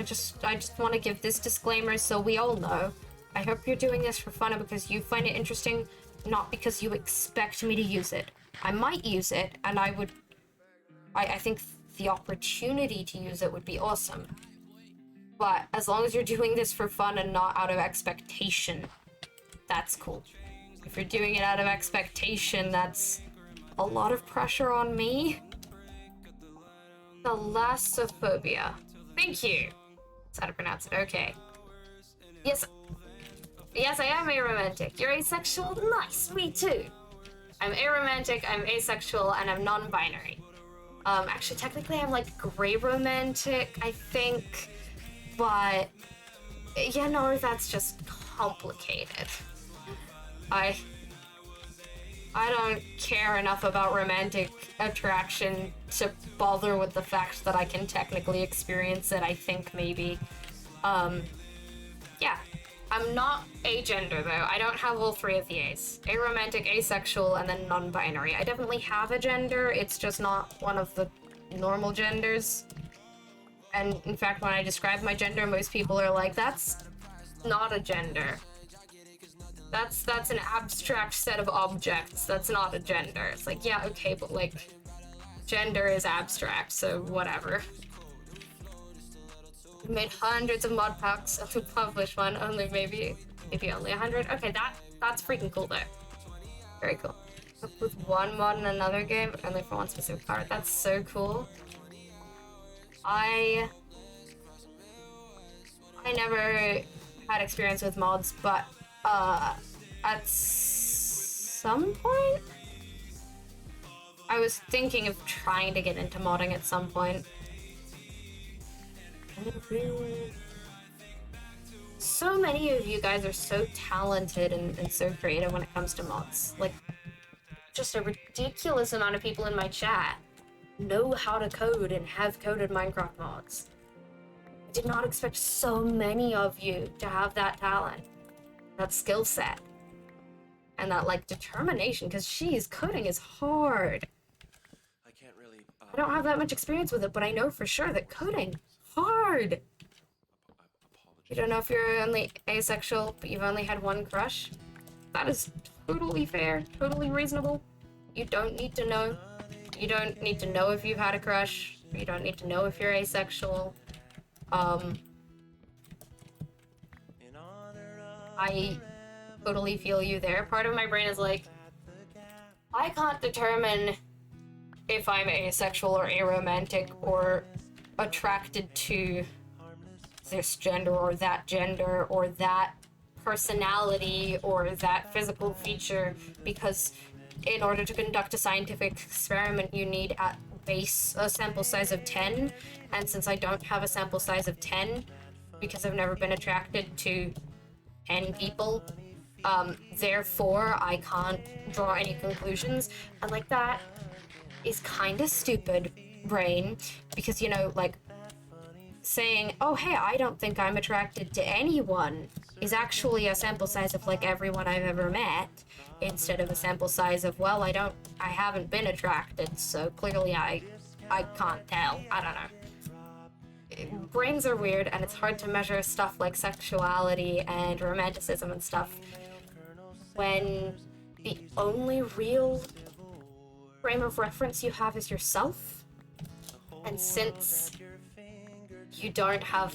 I just want to give this disclaimer so we all know. I hope you're doing this for fun and because you find it interesting, not because you expect me to use it. I might use it, and I think the opportunity to use it would be awesome. But as long as you're doing this for fun and not out of expectation, that's cool. If you're doing it out of expectation, that's a lot of pressure on me. Thalassophobia. Thank you. That's how to pronounce it. Okay. Yes, I am aromantic. You're asexual? Nice, me too. I'm aromantic, I'm asexual, and I'm non-binary. Actually, technically, I'm like gray romantic, I think. But, yeah, no, that's just complicated. I don't care enough about romantic attraction to bother with the fact that I can technically experience it, I think, maybe. Yeah. I'm not agender, though. I don't have all three of the A's. Aromantic, asexual, and then non-binary. I definitely have a gender, it's just not one of the normal genders. And, in fact, when I describe my gender, most people are like, that's not a gender. That's an abstract set of objects. That's not a gender. It's like, yeah, okay, but like, gender is abstract, so whatever. We made hundreds of mod packs, and we published one, only maybe only 100. Okay, that's freaking cool though. Very cool. With one mod in another game, but only for one specific card. That's so cool. I never had experience with mods, but at some point, I was thinking of trying to get into modding at some point. So many of you guys are so talented and so creative when it comes to mods. Like, just a ridiculous amount of people in my chat know how to code and have coded Minecraft mods. I did not expect so many of you to have that talent, that skill set, and that, like, determination, because coding is hard. I don't have that much experience with it, but I know for sure that coding, hard. You don't know if you're only asexual, but you've only had one crush? That is totally fair, totally reasonable. You don't need to know. You don't need to know if you've had a crush. You don't need to know if you're asexual. I totally feel you there. Part of my brain is like, I can't determine if I'm asexual or aromantic or attracted to this gender or that personality or that physical feature, because in order to conduct a scientific experiment you need at base a sample size of 10, and since I don't have a sample size of 10 because I've never been attracted to 10 people, therefore I can't draw any conclusions. And like, that is kind of stupid, brain, because, you know, like, saying, oh hey, I don't think I'm attracted to anyone is actually a sample size of like everyone I've ever met, instead of a sample size of, well, I haven't been attracted, so clearly I can't tell. I don't know. Brains are weird, and it's hard to measure stuff like sexuality and romanticism and stuff when the only real frame of reference you have is yourself. And since you don't have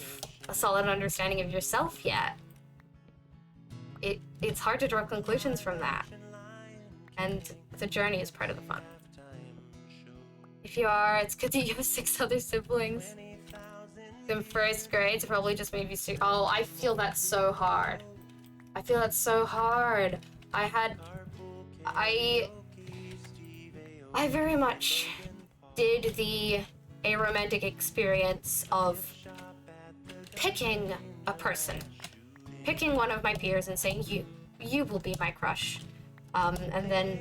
a solid understanding of yourself yet, it's hard to draw conclusions from that. And the journey is part of the fun. If you are, it's good that you have 6 other siblings. In first grade, so probably just maybe oh, I feel that so hard. I very much did the aromantic experience of picking a person, picking one of my peers and saying, you will be my crush. And then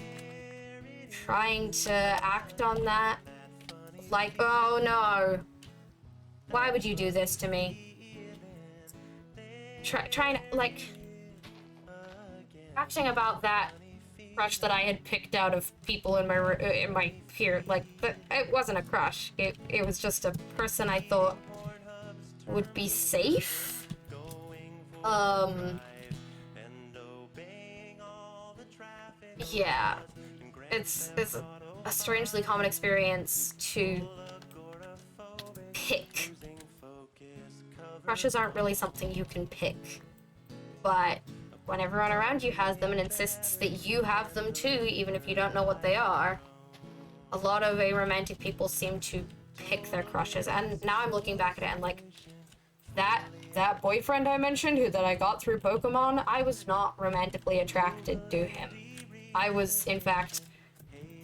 trying to act on that, like, oh no, why would you do this to me? Trying, like, acting about that crush that I had picked out of people in my peer, like, but it wasn't a crush. It was just a person I thought would be safe. Yeah, it's a strangely common experience to pick. Crushes aren't really something you can pick, but when everyone around you has them and insists that you have them too, even if you don't know what they are, a lot of aromantic people seem to pick their crushes. And now I'm looking back at it and like, that boyfriend I mentioned that I got through Pokemon, I was not romantically attracted to him. I was, in fact,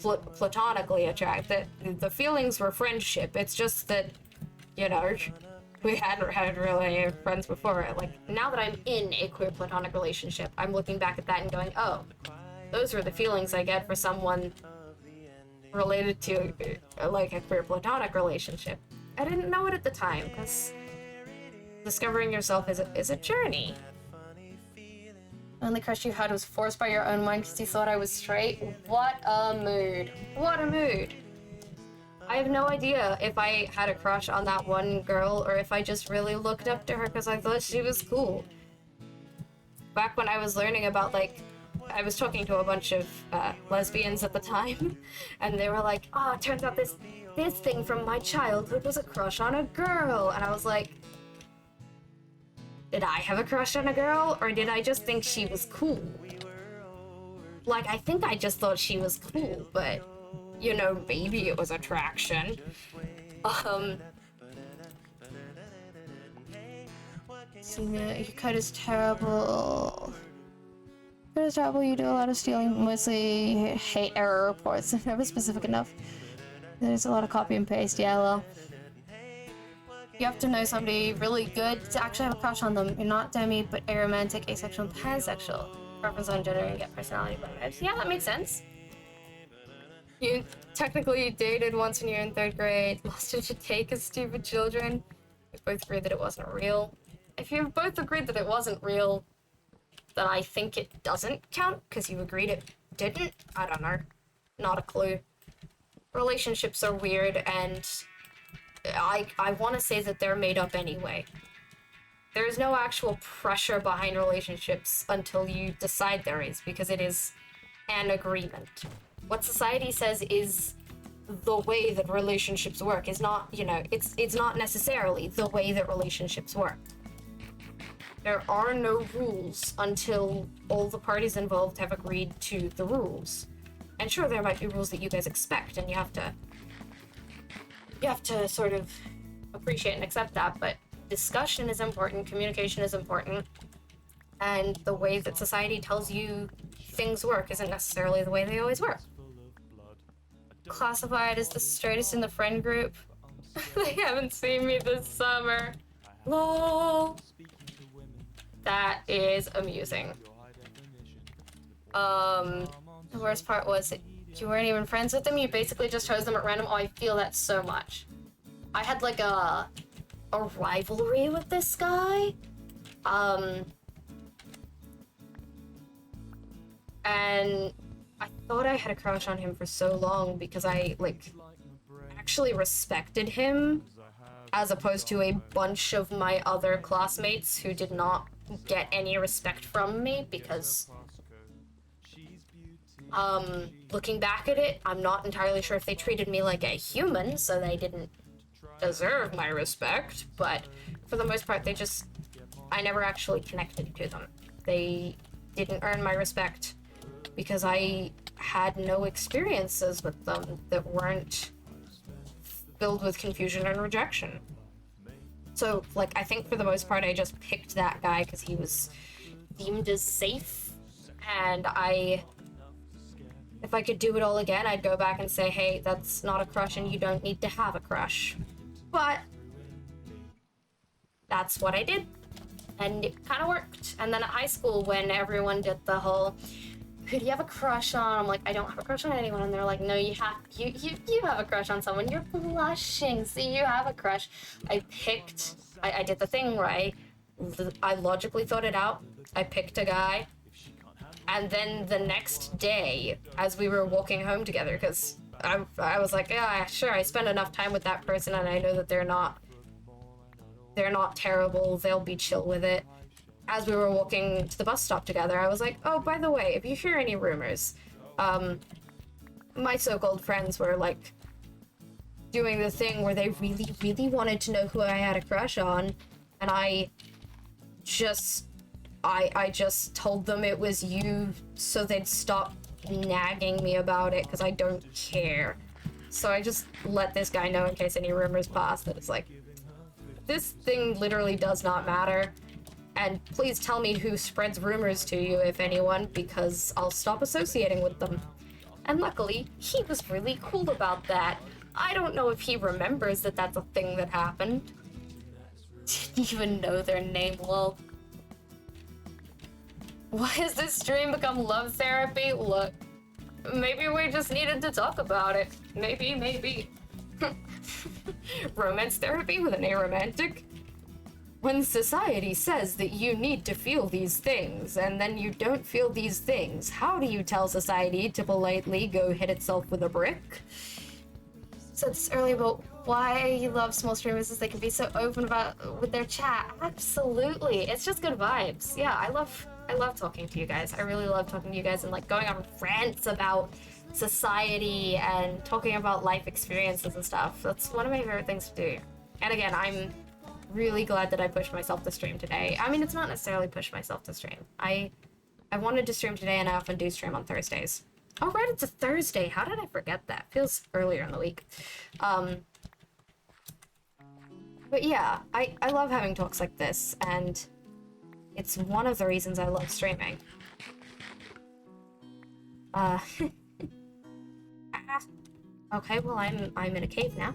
platonically attracted. The feelings were friendship. It's just that, you know, we hadn't had really friends before. Like, now that I'm in a queer platonic relationship, I'm looking back at that and going, oh, those were the feelings I get for someone related to, like, a queer platonic relationship. I didn't know it at the time, because discovering yourself is a journey. The only crush you had was forced by your own mind because you thought I was straight. What a mood. What a mood. I have no idea if I had a crush on that one girl or if I just really looked up to her because I thought she was cool. Back when I was learning about, like, I was talking to a bunch of lesbians at the time, and they were like, oh, it turns out this thing from my childhood was a crush on a girl. And I was like, did I have a crush on a girl, or did I just think she was cool? Like, I think I just thought she was cool, but, you know, maybe it was attraction. Your code is terrible. Code is terrible, you do a lot of stealing, mostly hate error reports, never specific enough. There's a lot of copy and paste, yeah, well. You have to know somebody really good to actually have a crush on them. You're not demi, but aromantic, asexual, and pansexual. Preference on gender and get personality vibes. Yeah, that makes sense. You technically dated once when you were in 3rd grade. Lost it to take as stupid children. We both agreed that it wasn't real. If you both agreed that it wasn't real, then I think it doesn't count, because you agreed it didn't. I don't know. Not a clue. Relationships are weird, and I want to say that they're made up anyway. There's no actual pressure behind relationships until you decide there is, because it is an agreement. What society says is the way that relationships work is not, you know, it's not necessarily the way that relationships work. There are no rules until all the parties involved have agreed to the rules. And sure, there might be rules that you guys expect, and you have to sort of appreciate and accept that, but discussion is important, communication is important, and the way that society tells you things work isn't necessarily the way they always work. Classified as the straightest in the friend group. They haven't seen me this summer. Lol. That is amusing. The worst part was that you weren't even friends with them, you basically just chose them at random. Oh, I feel that so much. I had like a rivalry with this guy. And I thought I had a crush on him for so long because I, like, actually respected him as opposed to a bunch of my other classmates who did not get any respect from me because looking back at it, I'm not entirely sure if they treated me like a human, so they didn't deserve my respect, but for the most part, I never actually connected to them. They didn't earn my respect because I had no experiences with them that weren't filled with confusion and rejection. So, like, I think for the most part, I just picked that guy because he was deemed as safe, and I if I could do it all again, I'd go back and say, hey, that's not a crush and you don't need to have a crush. But that's what I did. And it kind of worked. And then at high school, when everyone did the whole, who do you have a crush on? I'm like, I don't have a crush on anyone. And they're like, no, you have a crush on someone. You're blushing. See, you have a crush. I did the thing where I logically thought it out. I picked a guy. And then the next day, as we were walking home together, because I was like, yeah, sure, I spent enough time with that person and I know that they're not terrible, they'll be chill with it. As we were walking to the bus stop together, I was like, oh, by the way, if you hear any rumors, my so-called friends were, like, doing the thing where they really, really wanted to know who I had a crush on, and I just told them it was you so they'd stop nagging me about it, because I don't care. So I just let this guy know in case any rumors pass that it's like, this thing literally does not matter, and please tell me who spreads rumors to you, if anyone, because I'll stop associating with them. And luckily, he was really cool about that. I don't know if he remembers that that's a thing that happened. Didn't even know their name, lol. Why has this stream become love therapy? Look, maybe we just needed to talk about it. Maybe. Romance therapy with an aromantic? When society says that you need to feel these things, and then you don't feel these things, how do you tell society to politely go hit itself with a brick? Said this earlier about why you love small streamers is they can be so open about with their chat. Absolutely, it's just good vibes. Yeah, I love talking to you guys. I really love talking to you guys and like going on rants about society and talking about life experiences and stuff. That's one of my favorite things to do. And again, I'm really glad that I pushed myself to stream today. I mean, it's not necessarily push myself to stream. I wanted to stream today, and I often do stream on Thursdays. Oh, right, it's a Thursday. How did I forget that? Feels earlier in the week. But yeah, I love having talks like this, and it's one of the reasons I love streaming. Okay, well, I'm in a cave now.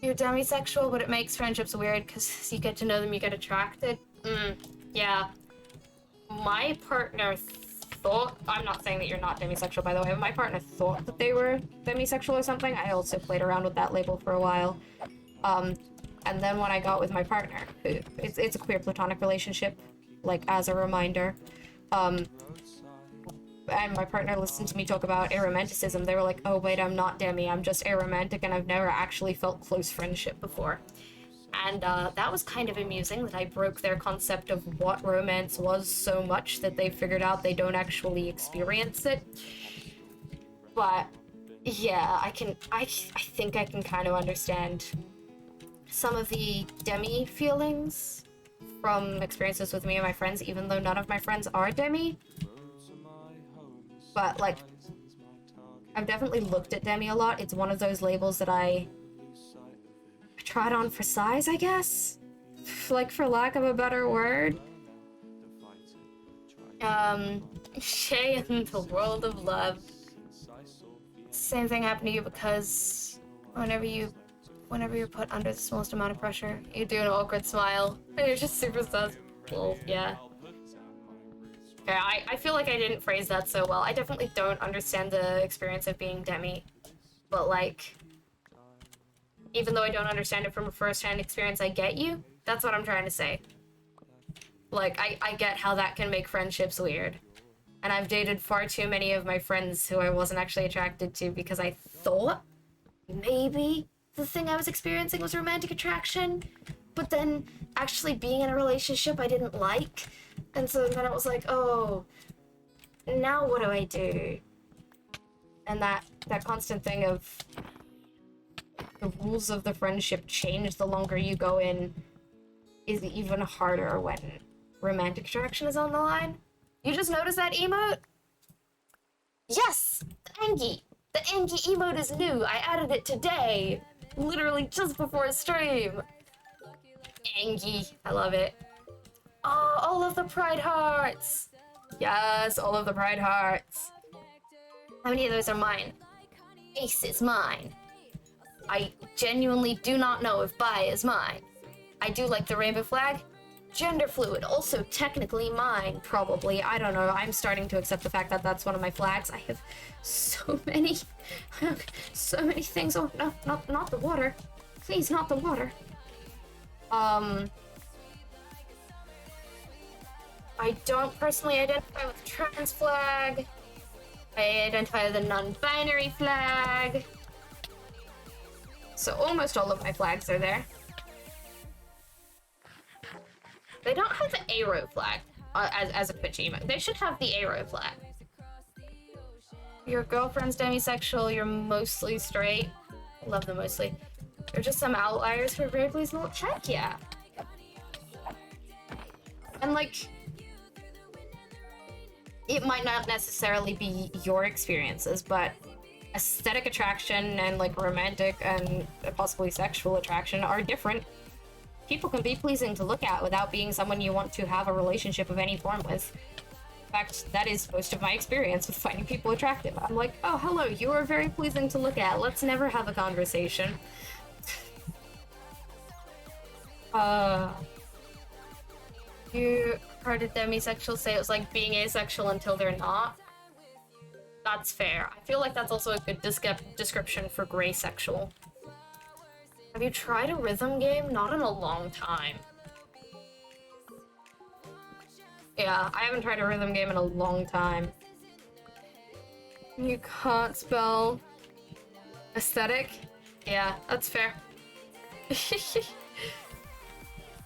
You're demisexual, but it makes friendships weird because you get to know them, you get attracted. Yeah. My partner thought, I'm not saying that you're not demisexual, by the way, but my partner thought that they were demisexual or something. I also played around with that label for a while. And then when I got with my partner, it's a queer platonic relationship, like, as a reminder, and my partner listened to me talk about aromanticism, they were like, oh wait, I'm not demi, I'm just aromantic, and I've never actually felt close friendship before. And that was kind of amusing, that I broke their concept of what romance was so much that they figured out they don't actually experience it. But yeah, I think I can kind of understand some of the demi feelings from experiences with me and my friends, even though none of my friends are demi. But, like, I've definitely looked at demi a lot. It's one of those labels that I tried on for size, I guess? Like, for lack of a better word. Shay in the world of love. Same thing happened to you because whenever you're put under the smallest amount of pressure, you do an awkward smile, and you're just super sus. Well, yeah. Okay, I feel like I didn't phrase that so well. I definitely don't understand the experience of being demi, but like, even though I don't understand it from a first-hand experience, I get you. That's what I'm trying to say. Like, I get how that can make friendships weird. And I've dated far too many of my friends who I wasn't actually attracted to because I thought maybe the thing I was experiencing was romantic attraction, but then actually being in a relationship I didn't like. And so then it was like, oh, now what do I do? And that constant thing of the rules of the friendship change the longer you go in is even harder when romantic attraction is on the line. You just noticed that emote? Yes! The Engie! The Engie emote is new! I added it today! Literally just before stream! Engie. I love it. Oh, all of the pride hearts! Yes, all of the Pride Hearts. How many of those are mine? Ace is mine. I genuinely do not know if bi is mine. I do like the rainbow flag. Gender fluid, also technically mine, probably. I don't know. I'm starting to accept the fact that that's one of my flags. I have so many, so many things. Oh, no, not the water. Please, not the water. I don't personally identify with the trans flag. I identify with the non-binary flag. So almost all of my flags are there. They don't have the arrow flag as a Twitch emote. They should have the arrow flag. Your girlfriend's demisexual, you're mostly straight. Love them mostly. They're just some outliers who are very pleased and will check, yeah. And like, it might not necessarily be your experiences, but aesthetic attraction and like romantic and possibly sexual attraction are different. People can be pleasing to look at without being someone you want to have a relationship of any form with. In fact, that is most of my experience with finding people attractive. I'm like, oh, hello, you are very pleasing to look at. Let's never have a conversation. You heard a demisexual say it was like being asexual until they're not. That's fair. I feel like that's also a good description for gray sexual. Have you tried a rhythm game? Not in a long time. Yeah, I haven't tried a rhythm game in a long time. You can't spell aesthetic? Yeah, that's fair.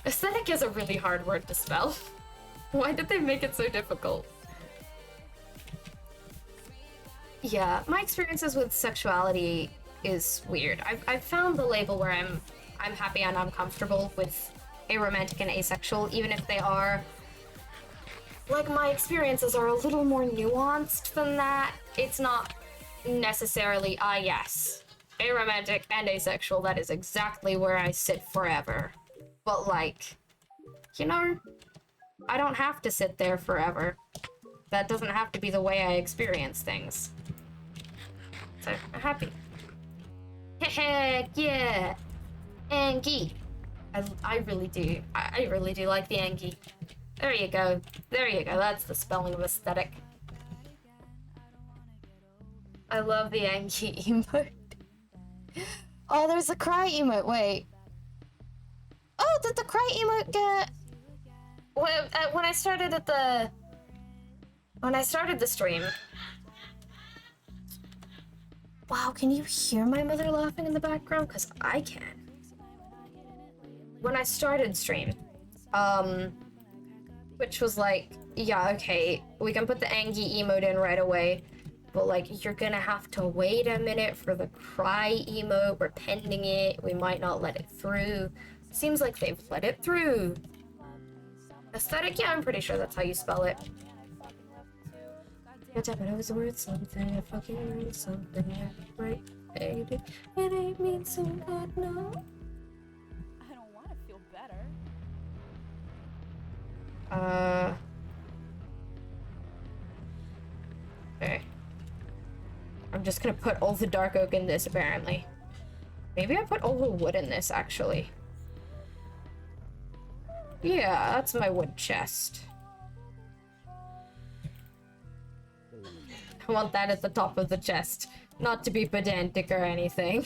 Aesthetic is a really hard word to spell. Why did they make it so difficult? Yeah, my experiences with sexuality is weird. I've found the label where I'm happy and I'm comfortable with aromantic and asexual, even if they are, like, my experiences are a little more nuanced than that. It's not necessarily, yes, aromantic and asexual, that is exactly where I sit forever. But like, you know, I don't have to sit there forever. That doesn't have to be the way I experience things. So, I'm happy. Heck yeah! Angie! I really do. I really do like the Angie. There you go. There you go. That's the spelling of aesthetic. I love the Angie emote. Oh, there's the cry emote. Wait. Oh, did the cry emote get... When I started the stream... Wow, can you hear my mother laughing in the background? Because I can. When I started stream, which was like, yeah, okay, we can put the Angie emote in right away, but like, you're gonna have to wait a minute for the cry emote. We're pending it. We might not let it through. Seems like they've let it through. Aesthetic? Yeah, I'm pretty sure that's how you spell it. Your type it was worth something, I fucking mean something, right, baby? It ain't mean so good, no. I don't want to feel better. Okay. I'm just gonna put all the dark oak in this, apparently. Maybe I put all the wood in this, actually. Yeah, that's my wood chest. I want that at the top of the chest. Not to be pedantic or anything.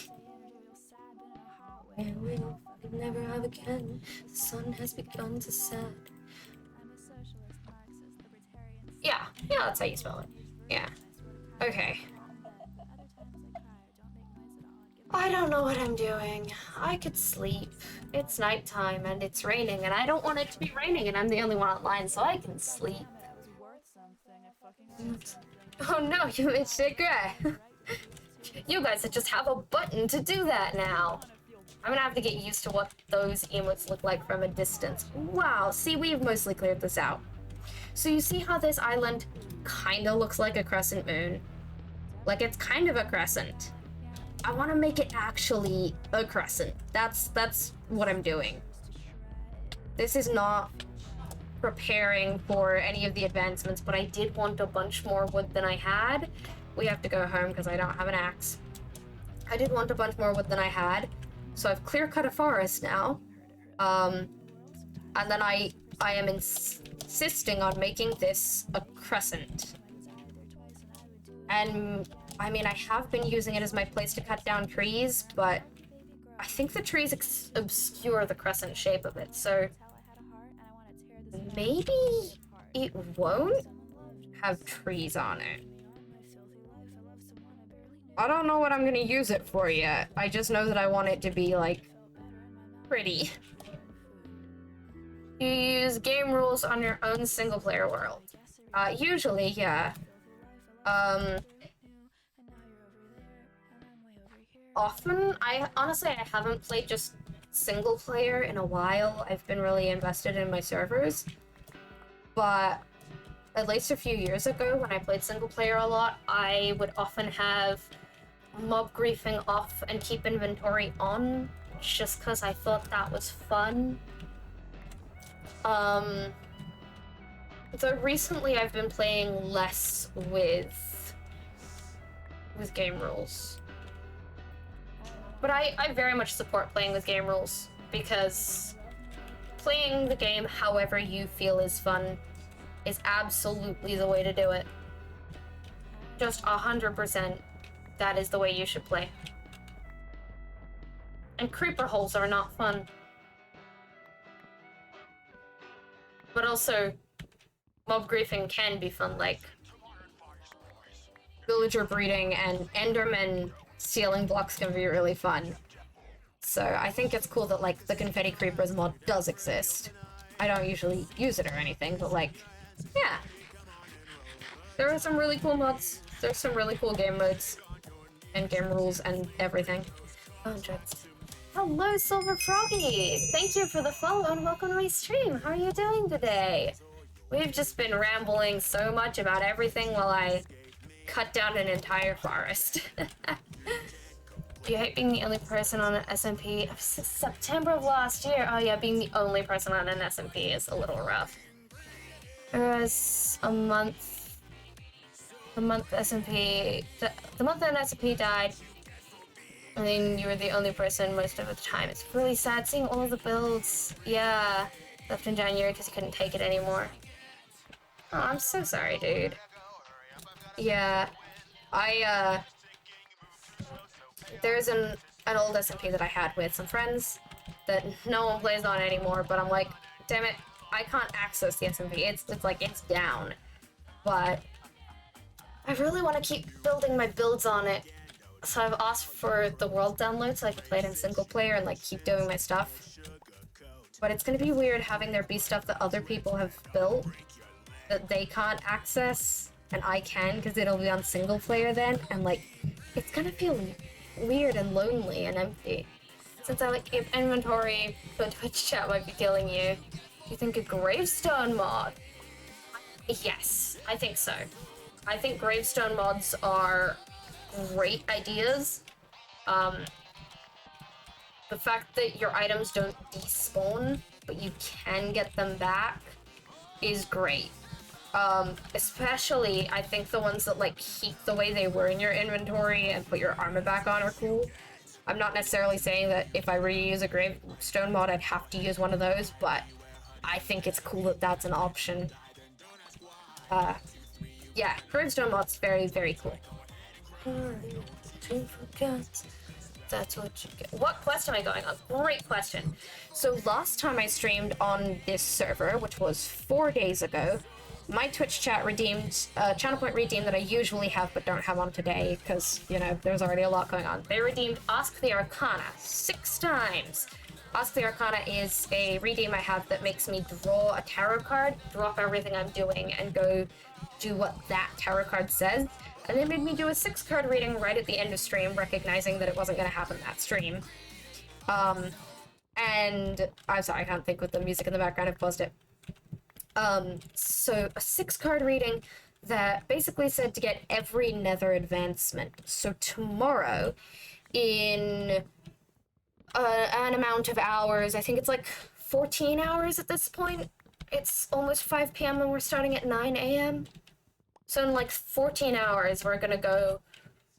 And we'll never have again. The sun has begun to set. Yeah, that's how you spell it. Yeah. Okay. I don't know what I'm doing. I could sleep. It's nighttime and it's raining and I don't want it to be raining and I'm the only one online, so I can sleep. Oh no, you made shit gray. You guys just have a button to do that now. I'm gonna have to get used to what those emotes look like from a distance. Wow, see, we've mostly cleared this out. So you see how this island kinda looks like a crescent moon? Like, it's kind of a crescent. I want to make it actually a crescent. That's what I'm doing. This is not preparing for any of the advancements, but I did want a bunch more wood than I had. We have to go home because I don't have an axe. I did want a bunch more wood than I had, so I've clear-cut a forest now. And then I am insisting on making this a crescent. And, I mean, I have been using it as my place to cut down trees, but I think the trees obscure the crescent shape of it, so maybe it won't have trees on it. I don't know what I'm gonna use it for yet. I just know that I want it to be, like, pretty. You use game rules on your own single-player world. Usually, yeah. Often, honestly, I haven't played just single-player in a while. I've been really invested in my servers. But at least a few years ago, when I played single-player a lot, I would often have mob griefing off and keep inventory on, just because I thought that was fun. So recently I've been playing less with game rules. But I very much support playing with game rules, because playing the game however you feel is fun is absolutely the way to do it. Just 100%. That is the way you should play. And creeper holes are not fun. But also, mob griefing can be fun, like villager breeding and enderman stealing blocks can be really fun. So I think it's cool that, like, the confetti creepers mod does exist. I don't usually use it or anything, but, like, yeah. There are some really cool mods. There's some really cool game modes and game rules and everything. Hello, Silver Froggy! Thank you for the follow and welcome to my stream. How are you doing today? We've just been rambling so much about everything while I cut down an entire forest. Do you hate being the only person on an SMP? Since September of last year. Oh yeah, being the only person on an SMP is a little rough. There was a month SMP, the month that SMP died, and then you were the only person most of the time. It's really sad seeing all of the builds. Yeah, left in January because he couldn't take it anymore. Oh, I'm so sorry, dude. Yeah, there's an old SMP that I had with some friends that no one plays on anymore, but I'm like, damn it, I can't access the SMP. It's like, it's down. But I really want to keep building my builds on it. So I've asked for the world download so I can play it in single player and, like, keep doing my stuff. But it's gonna be weird having there be stuff that other people have built that they can't access and I can, because it'll be on single player then, and, like, it's gonna feel weird and lonely and empty. Since I, like, keep inventory, but Twitch chat might be killing you. Do you think a gravestone mod? Yes, I think so. I think gravestone mods are great ideas. The fact that your items don't despawn, but you can get them back, is great. Especially, I think the ones that, like, keep the way they were in your inventory and put your armor back on are cool. I'm not necessarily saying that if I reuse a gravestone mod, I'd have to use one of those, but I think it's cool that that's an option. Yeah, gravestone mod's very, very cool. That's what you get. What quest am I going on? Great question. So last time I streamed on this server, which was 4 days ago, my Twitch chat redeemed, channel point redeemed that I usually have but don't have on today because, you know, there's already a lot going on. They redeemed Ask the Arcana 6 times. Ask the Arcana is a redeem I have that makes me draw a tarot card, drop everything I'm doing, and go do what that tarot card says. And they made me do a 6-card reading right at the end of stream, recognizing that it wasn't going to happen that stream. And I'm sorry, I can't think with the music in the background. I've paused it. So a 6-card reading that basically said to get every nether advancement. So tomorrow, in an amount of hours, I think it's like 14 hours at this point, it's almost 5 p.m. and we're starting at 9 a.m. So in like 14 hours, we're gonna go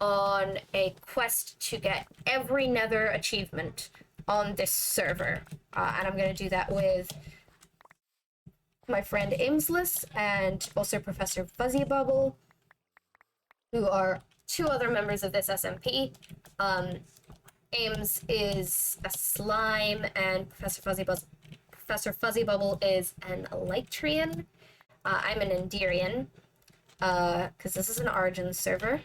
on a quest to get every nether achievement on this server. And I'm gonna do that with my friend Aimsless and also Professor Fuzzybubble, who are 2 other members of this SMP. Ames is a slime, and Professor Fuzzybubble is an Elytrian. I'm an Enderian, because this is an Origins server.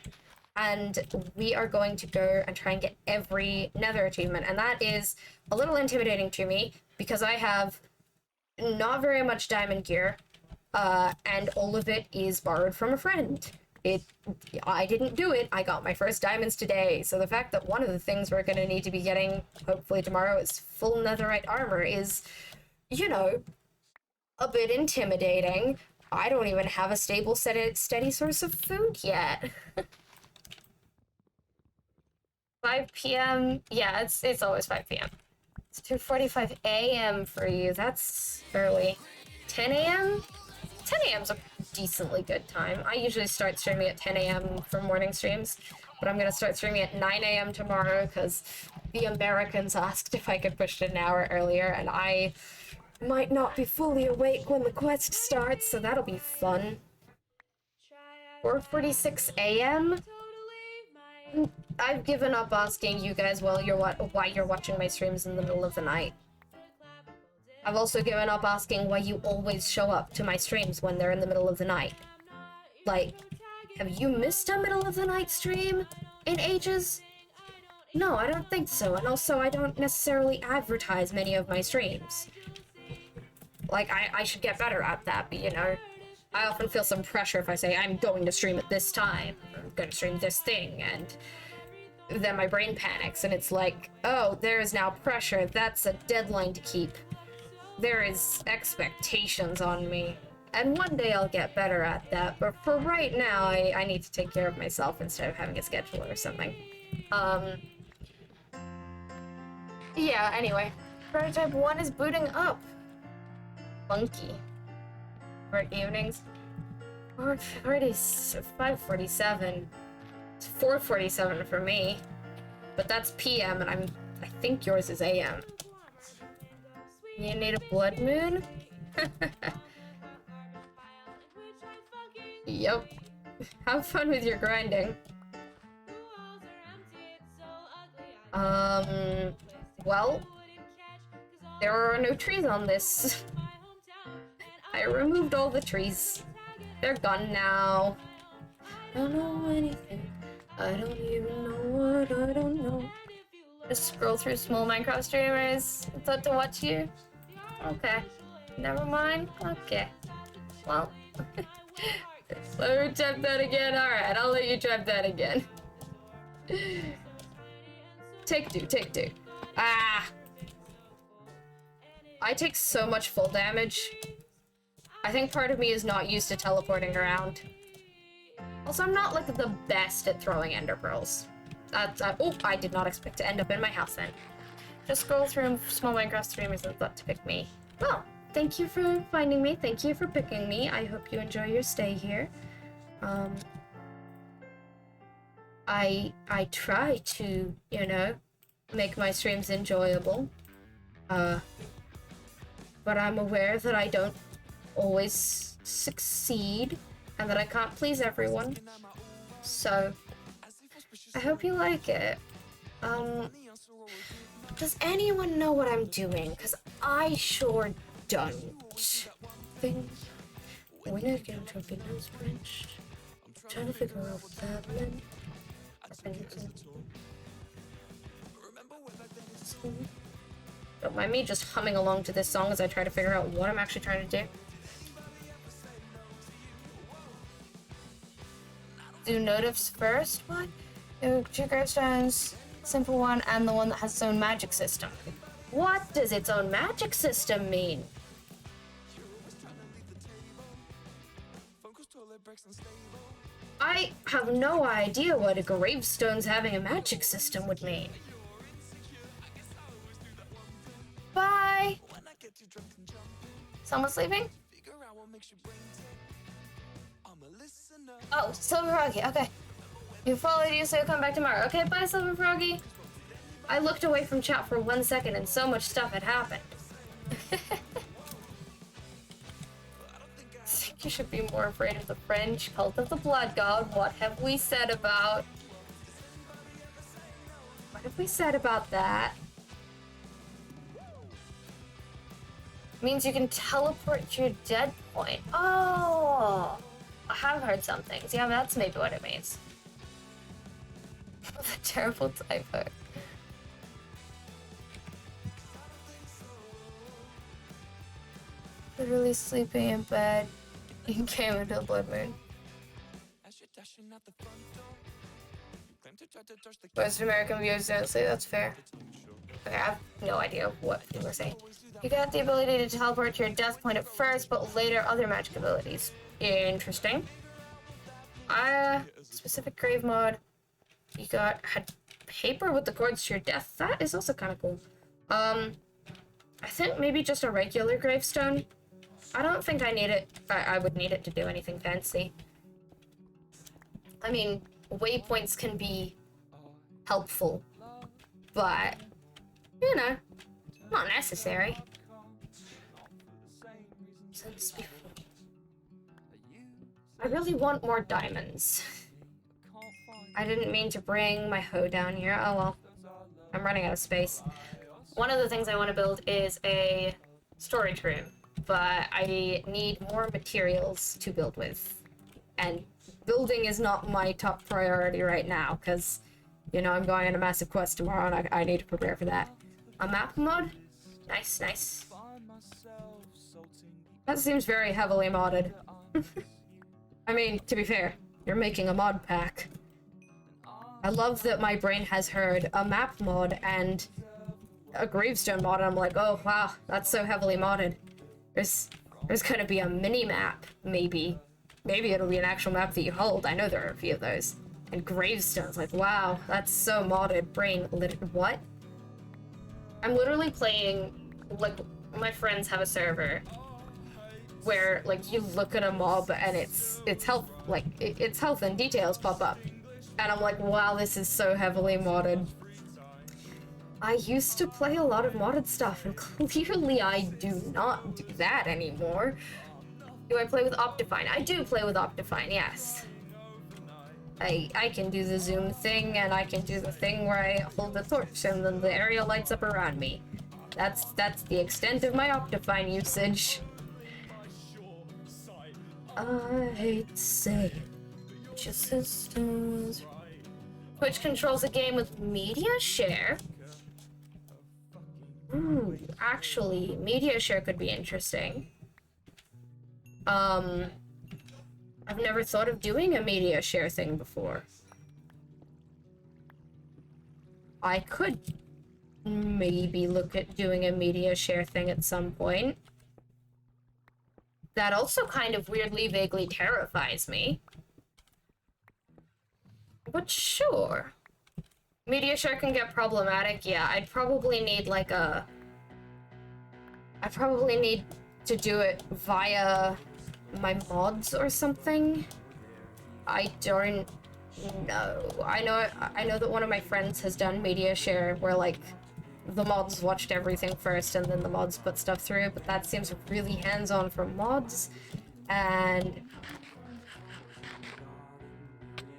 And we are going to go and try and get every nether achievement. And that is a little intimidating to me, because I have not very much diamond gear, and all of it is borrowed from a friend. I didn't do it. I got my first diamonds today, so the fact that one of the things we're gonna need to be getting, hopefully tomorrow, is full netherite armor is, you know, a bit intimidating. I don't even have a stable, steady source of food yet. 5 p.m. Yeah, it's always 5 p.m. It's 2:45 a.m. for you. That's early. 10 a.m.? 10 a.m.'s a decently good time. I usually start streaming at 10 a.m. for morning streams, but I'm gonna start streaming at 9 a.m. tomorrow because the Americans asked if I could push it an hour earlier, and I might not be fully awake when the quest starts, so that'll be fun. 4:46 a.m.? I've given up asking you guys why you're watching my streams in the middle of the night. I've also given up asking why you always show up to my streams when they're in the middle of the night. Like, have you missed a middle of the night stream in ages? No, I don't think so, and also I don't necessarily advertise many of my streams. Like, I should get better at that, but you know, I often feel some pressure if I say I'm going to stream at this time, I'm going to stream this thing, and then my brain panics, and it's like, oh, there is now pressure, that's a deadline to keep. There is expectations on me, and one day I'll get better at that, but for right now, I need to take care of myself instead of having a scheduler or something. Yeah, anyway, prototype 1 is booting up. Funky. For evenings. Already 5:47. It's 4:47 for me, but that's PM, and I think yours is AM. You need a blood moon? Yup. Have fun with your grinding. Well, there are no trees on this. I removed all the trees. They're gone now. I don't know anything. I don't even know what I don't know. Just scroll through small Minecraft streamers. Thought to watch you? Okay. Never mind? Okay. Well. Let me type that again. Alright, I'll let you type that again. Take two. Ah! I take so much full damage. I think part of me is not used to teleporting around. Also, I'm not, like, the best at throwing ender pearls. Oh, I did not expect to end up in my house then. Just scroll through small Minecraft streamers and thought to pick me. Well, thank you for finding me. Thank you for picking me. I hope you enjoy your stay here. I try to, you know, make my streams enjoyable. But I'm aware that I don't always succeed and that I can't please everyone. So, I hope you like it. Does anyone know what I'm doing? Because I sure don't. When I get into a beginner's branch, I'm trying to figure out what that meant. Don't mind me just humming along to this song as I try to figure out what I'm actually trying to do. Do notifs first? What? Two gravestones, simple one, and the one that has its own magic system. What does its own magic system mean? I have no idea what a gravestone's having a magic system would mean. Bye! Someone sleeping? Oh, Silver Froggy, okay. Who followed you, so you'll come back tomorrow. Okay, bye, Silver Froggy. I looked away from chat for 1 second and so much stuff had happened. I think you should be more afraid of the French cult of the blood god. What have we said about... What have we said about that? Means you can teleport to your dead point. Oh! I have heard some things. Yeah, that's maybe what it means. The terrible typo. Literally sleeping in bed. You came into the blood moon. Most American viewers don't say that's fair. Okay, I have no idea what people are saying. You got the ability to teleport to your death point at first, but later other magic abilities. Interesting. Specific grave mod. You had paper with the cords to your death. That is also kind of cool. I think maybe just a regular gravestone. I don't think I need it. I would need it to do anything fancy. I mean, waypoints can be helpful, but, you know, not necessary. Since before. I really want more diamonds. I didn't mean to bring my hoe down here. Oh well. I'm running out of space. One of the things I want to build is a storage room, but I need more materials to build with. And building is not my top priority right now, because, you know, I'm going on a massive quest tomorrow and I need to prepare for that. A map mod? Nice, nice. That seems very heavily modded. I mean, to be fair, you're making a mod pack. I love that my brain has heard a map mod and a gravestone mod, and I'm like, oh wow, that's so heavily modded. There's gonna be a mini map, maybe. Maybe it'll be an actual map that you hold. I know there are a few of those. And gravestones, like, wow, that's so modded. Brain what? I'm literally playing, like, my friends have a server where, like, you look at a mob and its health, like, its health and details pop up. And I'm like, wow, this is so heavily modded. I used to play a lot of modded stuff, and clearly I do not do that anymore. Do I play with Optifine? I do play with Optifine, yes. I can do the zoom thing, and I can do the thing where I hold the torch and then the area lights up around me. That's the extent of my Optifine usage. I hate to say it. Your systems. Twitch controls a game with media share. Ooh, actually, media share could be interesting. I've never thought of doing a media share thing before. I could maybe look at doing a media share thing at some point. That also kind of weirdly, vaguely terrifies me. But sure. Media share can get problematic, yeah. I'd probably need like a... I probably need to do it via my mods or something. I don't know. I know that one of my friends has done media share where like the mods watched everything first and then the mods put stuff through, but that seems really hands-on for mods. And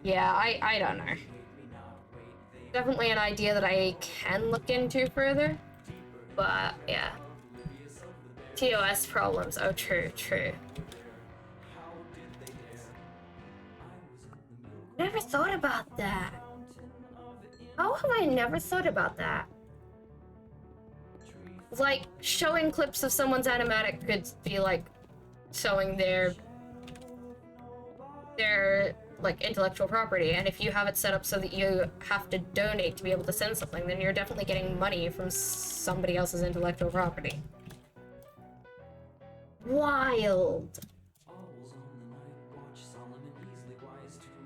yeah, I don't know. Definitely an idea that I can look into further. But yeah. TOS problems. Oh, true, true. Never thought about that. How have I never thought about that? Like, showing clips of someone's animatic could be like showing their like intellectual property, and if you have it set up so that you have to donate to be able to send something, then you're definitely getting money from somebody else's intellectual property. Wild.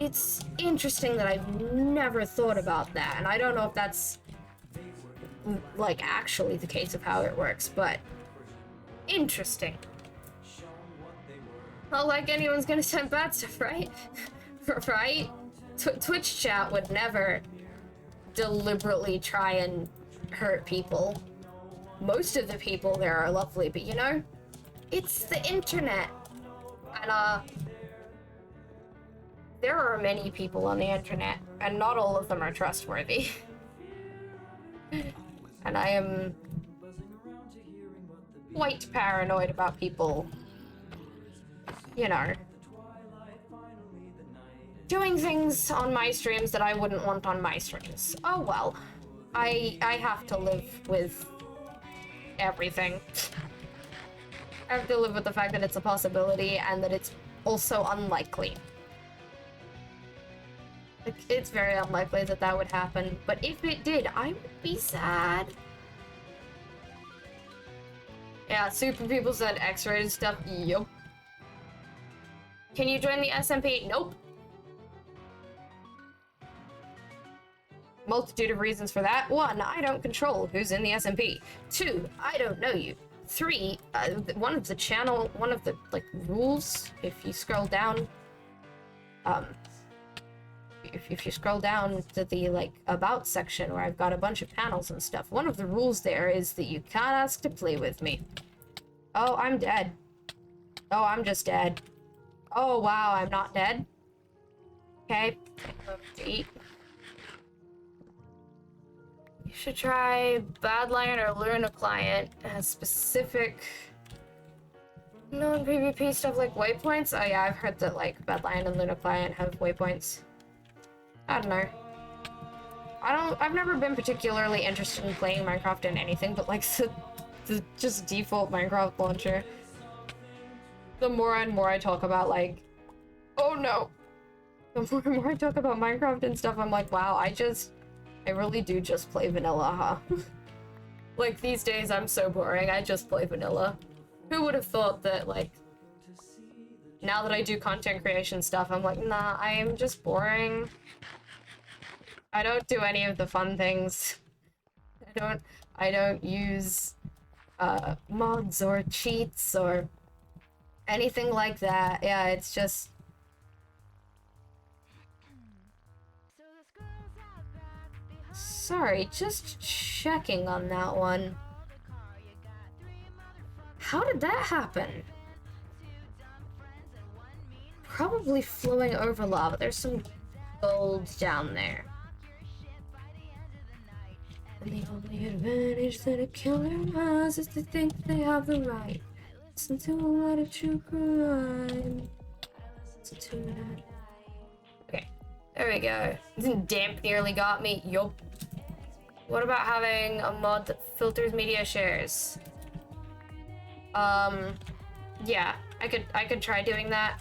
It's interesting that I've never thought about that, and I don't know if that's like actually the case of how it works, but interesting. Not like anyone's gonna send bad stuff, right? Right? Twitch chat would never deliberately try and hurt people. Most of the people there are lovely, but you know, it's the internet. And there are many people on the internet, and not all of them are trustworthy. And I am quite paranoid about people, you know, doing things on my streams that I wouldn't want on my streams. Oh well. I have to live with everything. I have to live with the fact that it's a possibility and that it's also unlikely. Like, it's very unlikely that that would happen, but if it did, I would be sad. Yeah, super people said X-rated stuff. Yup. Can you join the SMP? Nope. Multitude of reasons for that. 1, I don't control who's in the SMP. 2, I don't know you. 3, one of the like rules, if you scroll down, if you scroll down to the like about section where I've got a bunch of panels and stuff, one of the rules there is that you can't ask to play with me. Oh, I'm dead. Oh, I'm just dead. Oh wow, I'm not dead. Okay. Eat. You should try Badlion or Luna Client. It has specific non-PvP stuff like waypoints. Oh yeah, I've heard that like Badlion and Luna Client have waypoints. I don't know. I've never been particularly interested in playing Minecraft in anything but like the just default Minecraft launcher. The more and more I talk about like, oh no. The more and more I talk about Minecraft and stuff, I'm like, wow, I really do just play vanilla, huh? Like, these days I'm so boring, I just play vanilla. Who would have thought that, like, now that I do content creation stuff, I'm like, nah, I am just boring. I don't do any of the fun things. I don't use, mods or cheats or anything like that. Yeah, it's just... Sorry, just checking on that one. How did that happen? Probably flowing over lava. There's some gold down there. And the only advantage that a killer has is to think they have the right. Listen to a lot of true crime. Listen to that. Okay, there we go. Damp nearly got me. Yup. What about having a mod that filters media shares? Yeah, I could try doing that.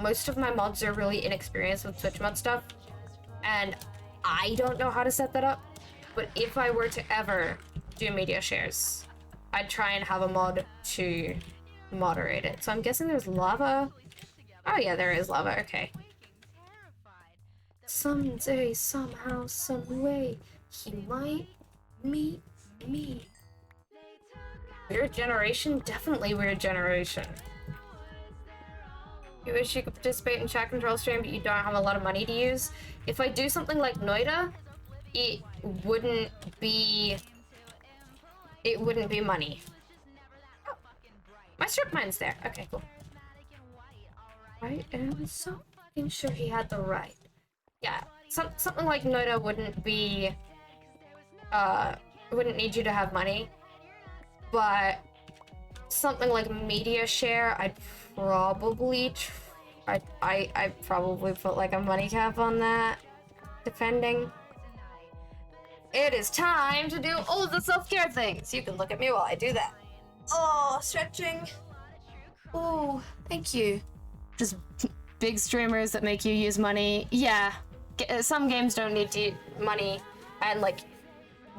Most of my mods are really inexperienced with Twitch mod stuff, and I don't know how to set that up. But if I were to ever do media shares, I'd try and have a mod to moderate it. So I'm guessing there's lava. Oh yeah, there is lava, okay. Someday, somehow, some way, he might meet me. Weird generation? Definitely weird generation. You wish you could participate in chat control stream, but you don't have a lot of money to use. If I do something like Noida, it wouldn't be money. Oh, my strip mine's there. Okay, cool. Right, and I was so fucking sure he had the right. Yeah, something like Noida wouldn't be, wouldn't need you to have money, but something like media share, I'd probably, I'd probably put like a money cap on that, depending. It is time to do all of the self-care things. You can look at me while I do that. Oh, stretching. Oh, thank you. Just big streamers that make you use money. Yeah. Some games don't need money, and like,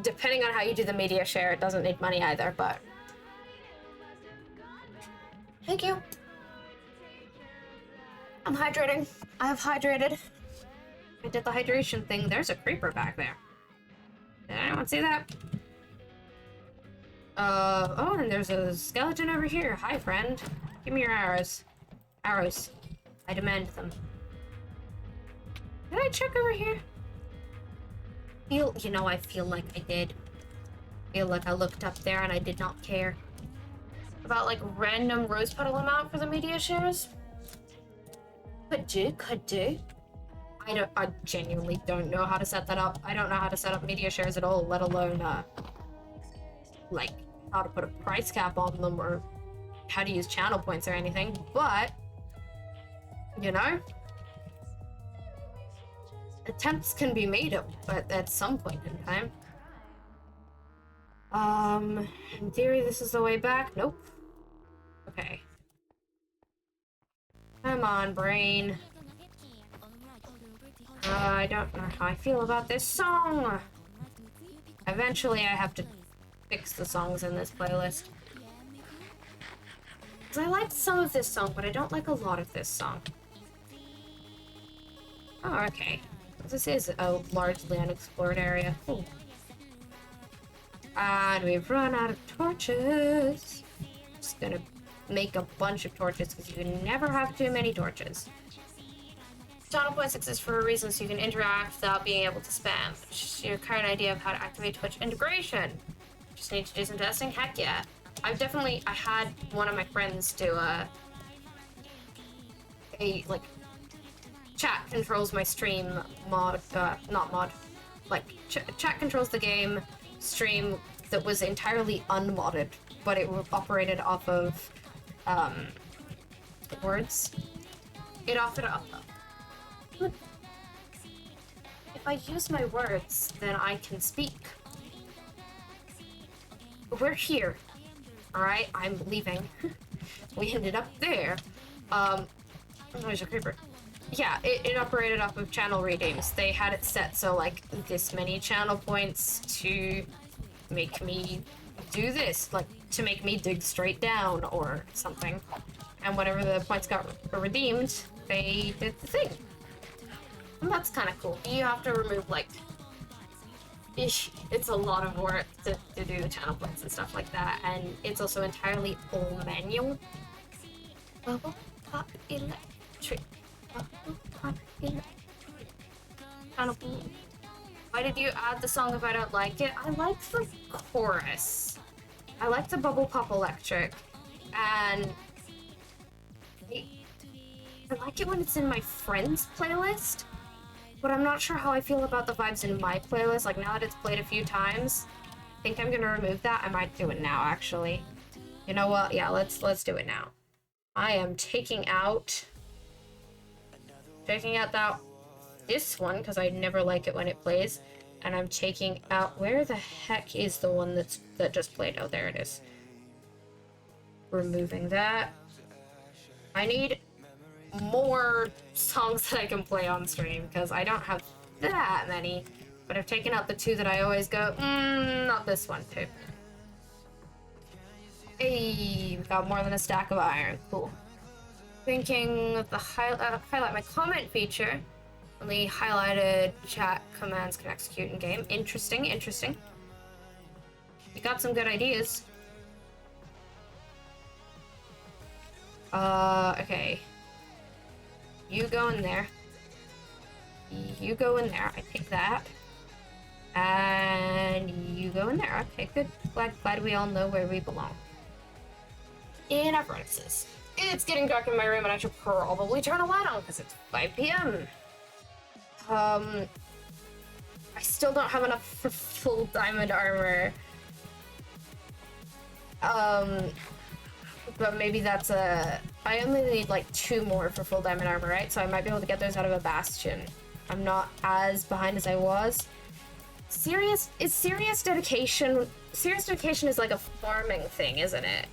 depending on how you do the media share, it doesn't need money either, but... Thank you. I'm hydrating. I have hydrated. I did the hydration thing. There's a creeper back there. Did anyone see that? Oh, and there's a skeleton over here. Hi, friend. Thank Give me your arrows. Arrows. I demand them. Did I check over here? I feel like I did. Feel like I looked up there and I did not care. About, like, random rose petal amount for the media shares? Could do. I genuinely don't know how to set that up. I don't know how to set up media shares at all, let alone, like, how to put a price cap on them or how to use channel points or anything, but, you know, attempts can be made at some point in time. In theory, this is the way back. Nope. Okay. Come on, brain. I don't know how I feel about this song. Eventually, I have to fix the songs in this playlist. Because I like some of this song, but I don't like a lot of this song. Oh, okay. This is a largely unexplored area. Ooh. And we've run out of torches. Just gonna make a bunch of torches because you can never have too many torches. Channel points exist for a reason, so you can interact without being able to spam. Just your current idea of how to activate Twitch integration. Just need to do some testing? Heck yeah. I had one of my friends do like, chat controls my stream mod, not mod, like, chat controls the game stream that was entirely unmodded, but it operated off of, words. It offered up. If I use my words, then I can speak. We're here. Alright, I'm leaving. We ended up there. Oh, there's a creeper. Yeah, it operated off of channel redeems. They had it set so, like, this many channel points to make me do this, like, to make me dig straight down or something. And whenever the points got redeemed, they did the thing. And that's kind of cool. You have to remove, like, it's a lot of work to do the channel points and stuff like that, and it's also entirely all manual. Bubble pop electric. Bubble pop electric. Kind of cool. Why did you add the song if I don't like it? I like the chorus. I like the bubble pop electric, and I like it when it's in my friends playlist. But I'm not sure how I feel about the vibes in my playlist. Like, now that it's played a few times, I think I'm gonna remove that. I might do it now, actually. You know what? Yeah, let's do it now. I am taking out this one, because I never like it when it plays. And I'm taking out... Where the heck is the one that just played? Oh, there it is. Removing that. I need more songs that I can play on stream, because I don't have that many, but I've taken out the two that I always go, not this one too. Hey, we got more than a stack of iron. Cool. Thinking of the highlight my comment feature. Only highlighted chat commands can execute in game. Interesting, interesting. You got some good ideas. Okay. You go in there. You go in there. I take that. And you go in there. Okay, good. Glad we all know where we belong. In our furnaces. It's getting dark in my room and I should probably turn a light on because it's 5 p.m. I still don't have enough for full diamond armor. But maybe that's I only need like 2 more for full diamond armor, right? So I might be able to get those out of a bastion. I'm not as behind as I was. Serious dedication is like a farming thing, isn't it?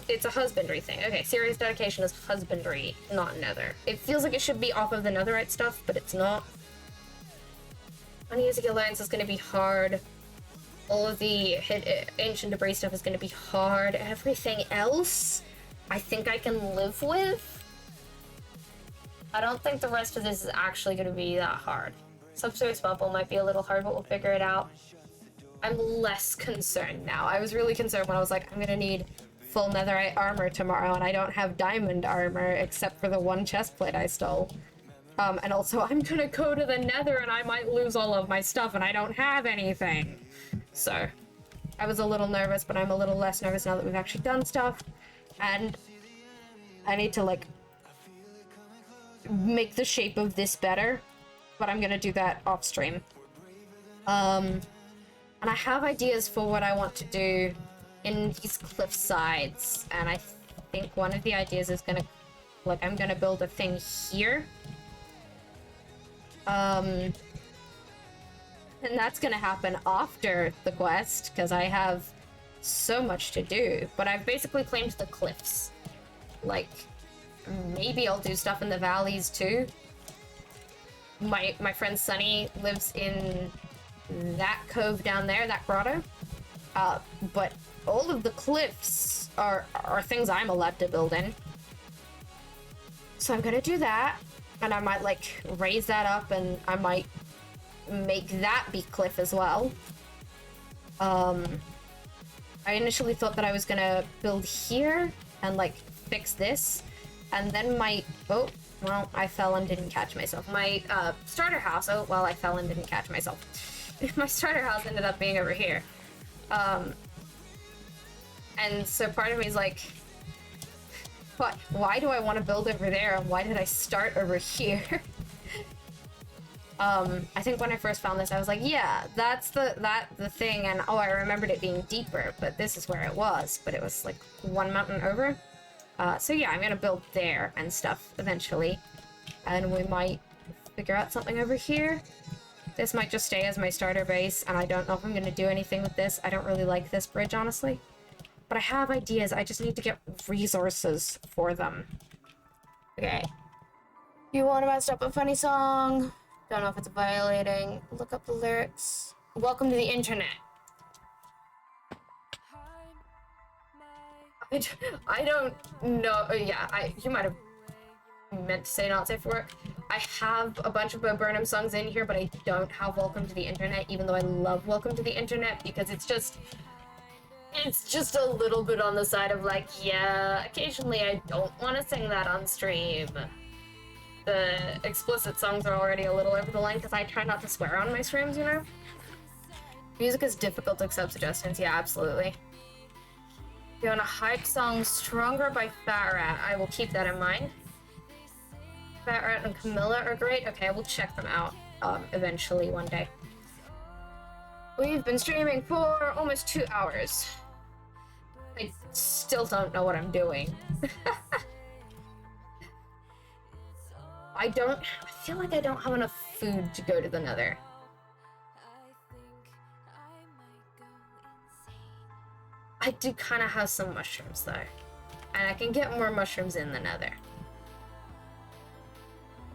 It's a husbandry thing. Okay, serious dedication is husbandry, not nether. It feels like it should be off of the netherite stuff, but it's not. Unusing Alliance is going to be hard. All of the ancient debris stuff is going to be hard. Everything else, I think I can live with. I don't think the rest of this is actually going to be that hard. Subsurface bubble might be a little hard, but we'll figure it out. I'm less concerned now. I was really concerned when I was like, I'm going to need full netherite armor tomorrow, and I don't have diamond armor except for the one chestplate I stole. And also, I'm gonna go to the nether and I might lose all of my stuff and I don't have anything. So, I was a little nervous, but I'm a little less nervous now that we've actually done stuff. And I need to, like, make the shape of this better, but I'm gonna do that off stream. And I have ideas for what I want to do in these cliff sides, and I think one of the ideas is gonna, like, I'm gonna build a thing here. And that's gonna happen after the quest, because I have so much to do, but I've basically claimed the cliffs. Like, maybe I'll do stuff in the valleys too. My friend Sunny lives in that cove down there, that grotto. But all of the cliffs are things I'm allowed to build in. So I'm gonna do that, and I might, like, raise that up, and I might make that be cliff as well. I initially thought that I was gonna build here and, like, fix this, and then oh, well, I fell and didn't catch myself. My starter house, oh, well, I fell and didn't catch myself. My starter house ended up being over here. And so part of me is like, what? Why do I want to build over there, and why did I start over here? I think when I first found this, I was like, yeah, that's the thing, and oh, I remembered it being deeper, but this is where it was, but it was like one mountain over. So yeah, I'm gonna build there and stuff eventually, and we might figure out something over here. This might just stay as my starter base, and I don't know if I'm gonna do anything with this. I don't really like this bridge, honestly. But I have ideas, I just need to get resources for them. Okay. You want to mess up a funny song? Don't know if it's violating. Look up the lyrics. Welcome to the internet. I don't know. Yeah, you might have meant to say not safe for work. I have a bunch of Bo Burnham songs in here, but I don't have Welcome to the Internet, even though I love Welcome to the Internet, because it's just a little bit on the side of, like, yeah, occasionally I don't want to sing that on stream. The explicit songs are already a little over the line, because I try not to swear on my streams, you know? Music is difficult to accept suggestions, yeah, absolutely. You want a hype song, Stronger by Fat Rat. I will keep that in mind. Fat Rat and Camilla are great. Okay, we'll check them out eventually one day. We've been streaming for almost 2 hours. I still don't know what I'm doing. I feel like I don't have enough food to go to the nether. I do kind of have some mushrooms though. And I can get more mushrooms in the nether.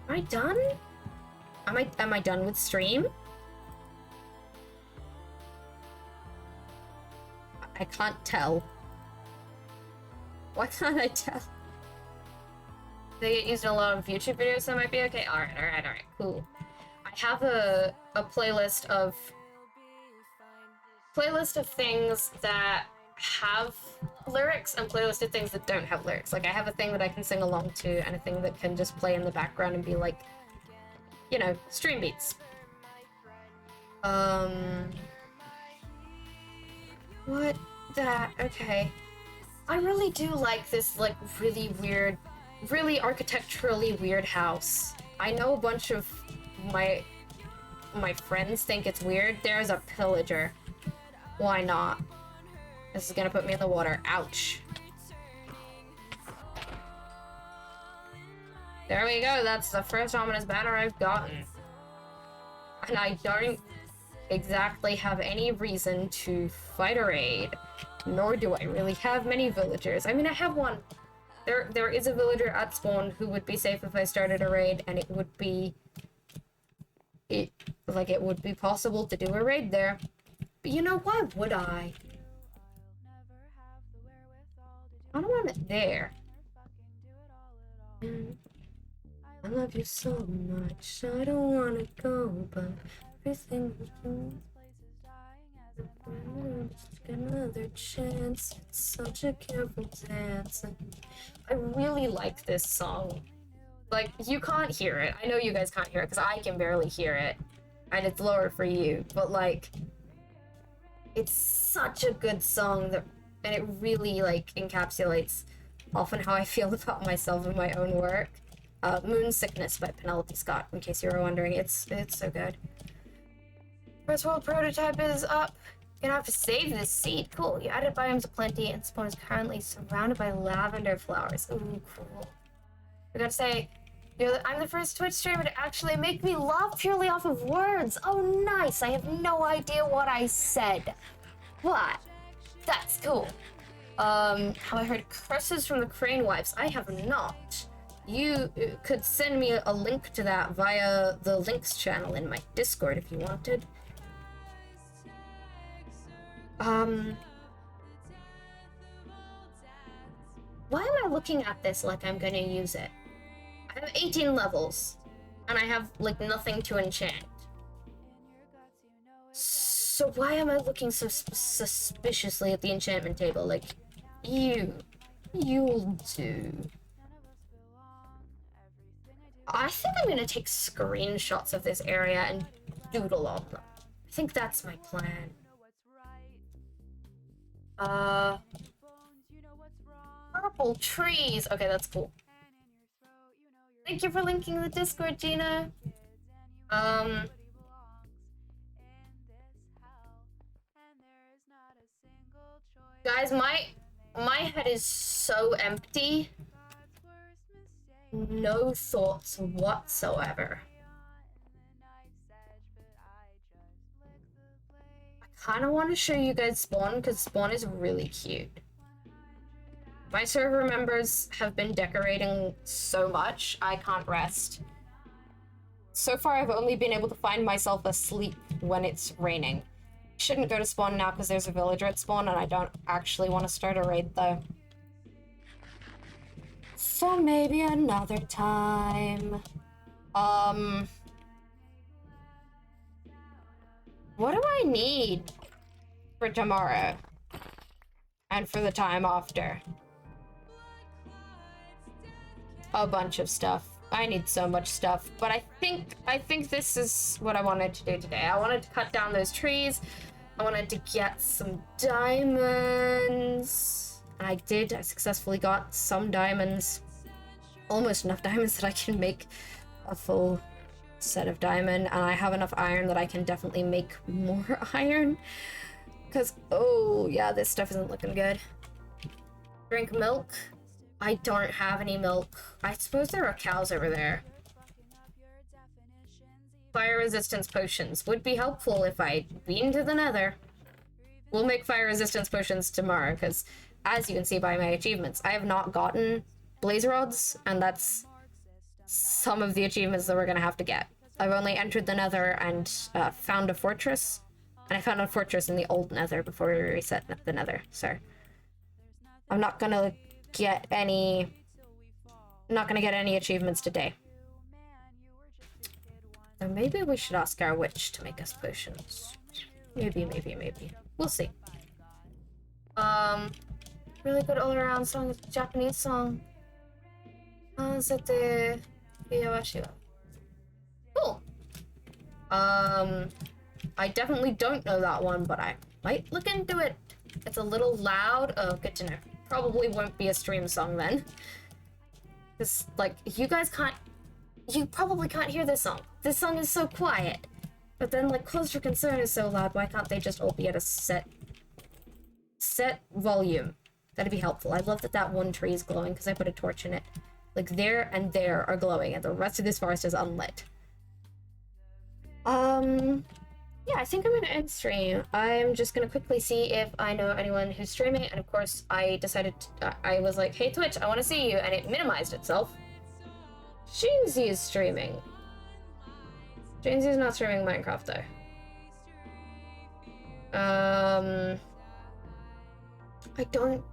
Am I done? Am I done with stream? I can't tell. Why can't I tell? They get used in a lot of YouTube videos, so it might be okay. Alright, cool. I have a playlist of things that have lyrics and playlist of things that don't have lyrics. Like, I have a thing that I can sing along to and a thing that can just play in the background and be like, you know, stream beats. What that? Okay. I really do like this, like, really weird, really architecturally weird house. I know a bunch of my friends think it's weird. There's a pillager. Why not? This is gonna put me in the water. Ouch. There we go. That's the first ominous banner I've gotten. And I don't exactly have any reason to fight a raid. Nor do I really have many villagers. I mean, I have one. There is a villager at spawn who would be safe if I started a raid, and it would be possible to do a raid there. But you know, why would I? I don't want it there. I love you so much. I don't want to go, but everything we do. Another chance. It's such a careful dance. I really like this song. Like, you can't hear it. I know you guys can't hear it because I can barely hear it. And it's lower for you. But, like, it's such a good song that, and it really, like, encapsulates often how I feel about myself and my own work. Moon Sickness by Penelope Scott, in case you were wondering. It's so good. First world prototype is up. You're gonna have to save this seed. Cool. You added biomes aplenty, and spawn is currently surrounded by lavender flowers. Ooh, cool. I gotta say, I'm the first Twitch streamer to actually make me laugh purely off of words. Oh, nice. I have no idea what I said, but that's cool. Have I heard curses from the Crane Wives? I have not. You could send me a link to that via the links channel in my Discord if you wanted. Why am I looking at this like I'm gonna use it? I have 18 levels, and I have, like, nothing to enchant. So why am I looking so suspiciously at the enchantment table? Like, you'll do. I think I'm gonna take screenshots of this area and doodle on them. I think that's my plan. Purple trees. Okay, that's cool. Thank you for linking the Discord, Gina. Guys, my head is so empty. No thoughts whatsoever. I kind of want to show you guys Spawn, because Spawn is really cute. My server members have been decorating so much, I can't rest. So far, I've only been able to find myself asleep when it's raining. Shouldn't go to Spawn now because there's a villager at Spawn, and I don't actually want to start a raid, though. So maybe another time. What do I need for tomorrow? And for the time after? A bunch of stuff. I need so much stuff, but I think this is what I wanted to do today. I wanted to cut down those trees. I wanted to get some diamonds. And I did. I successfully got some diamonds. Almost enough diamonds that I can make a full set of diamond. And I have enough iron that I can definitely make more iron. Because, oh yeah, this stuff isn't looking good. Drink milk. I don't have any milk. I suppose there are cows over there. Fire resistance potions would be helpful if I been to the nether. We'll make fire resistance potions tomorrow, because as you can see by my achievements, I have not gotten blaze rods, and that's some of the achievements that we're gonna have to get. I've only entered the nether and found a fortress, and I found a fortress in the old nether before we reset the nether, so I'm not gonna get any achievements today. So maybe we should ask our witch to make us potions. Maybe. We'll see. Really good all-around song. It's a Japanese song. Cool. I definitely don't know that one, but I might look into it. It's a little loud. Oh, good to know. Probably won't be a stream song then. Because, like, you probably can't hear this song. This song is so quiet. But then, like, Cause for Concern is so loud, why can't they just all be at a set volume? That'd be helpful. I love that that one tree is glowing because I put a torch in it. Like, there and there are glowing, and the rest of this forest is unlit. Yeah, I think I'm gonna end stream. I'm just gonna quickly see if I know anyone who's streaming, and of course, I decided I was like, hey Twitch, I want to see you, and it minimized itself. Shinzy is streaming. Shinzy is not streaming Minecraft though. I don't.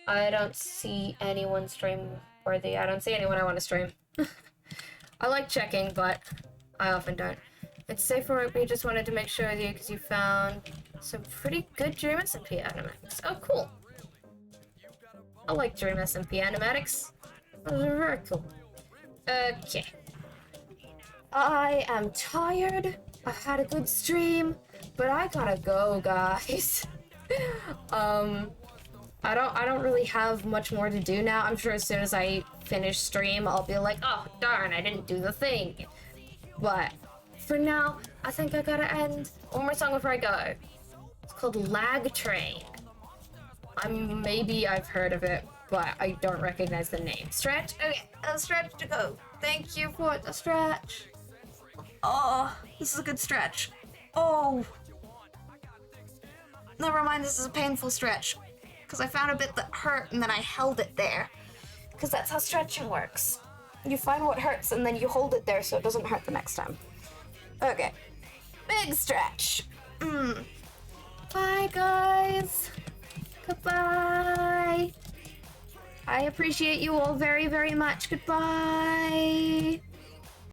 I don't see anyone stream worthy. I don't see anyone I want to stream. I like checking, but I often don't. It's safe for work, but we just wanted to make sure with you because you found some pretty good Dream SMP animatics. Oh, cool. I like Dream SMP animatics. Those are very cool. Okay. I am tired. I've had a good stream, but I gotta go, guys. I don't really have much more to do now. I'm sure as soon as I finish stream, I'll be like, oh, darn, I didn't do the thing. But for now, I think I gotta end. One more song before I go. It's called Lag Train. Maybe I've heard of it, but I don't recognize the name. Stretch? Okay, a stretch to go. Thank you for the stretch. Oh, this is a good stretch. Oh. Never mind, this is a painful stretch. Because I found a bit that hurt and then I held it there. Because that's how stretching works. You find what hurts and then you hold it there so it doesn't hurt the next time. Okay. Big stretch. Bye, guys. Goodbye. I appreciate you all very, very much. Goodbye.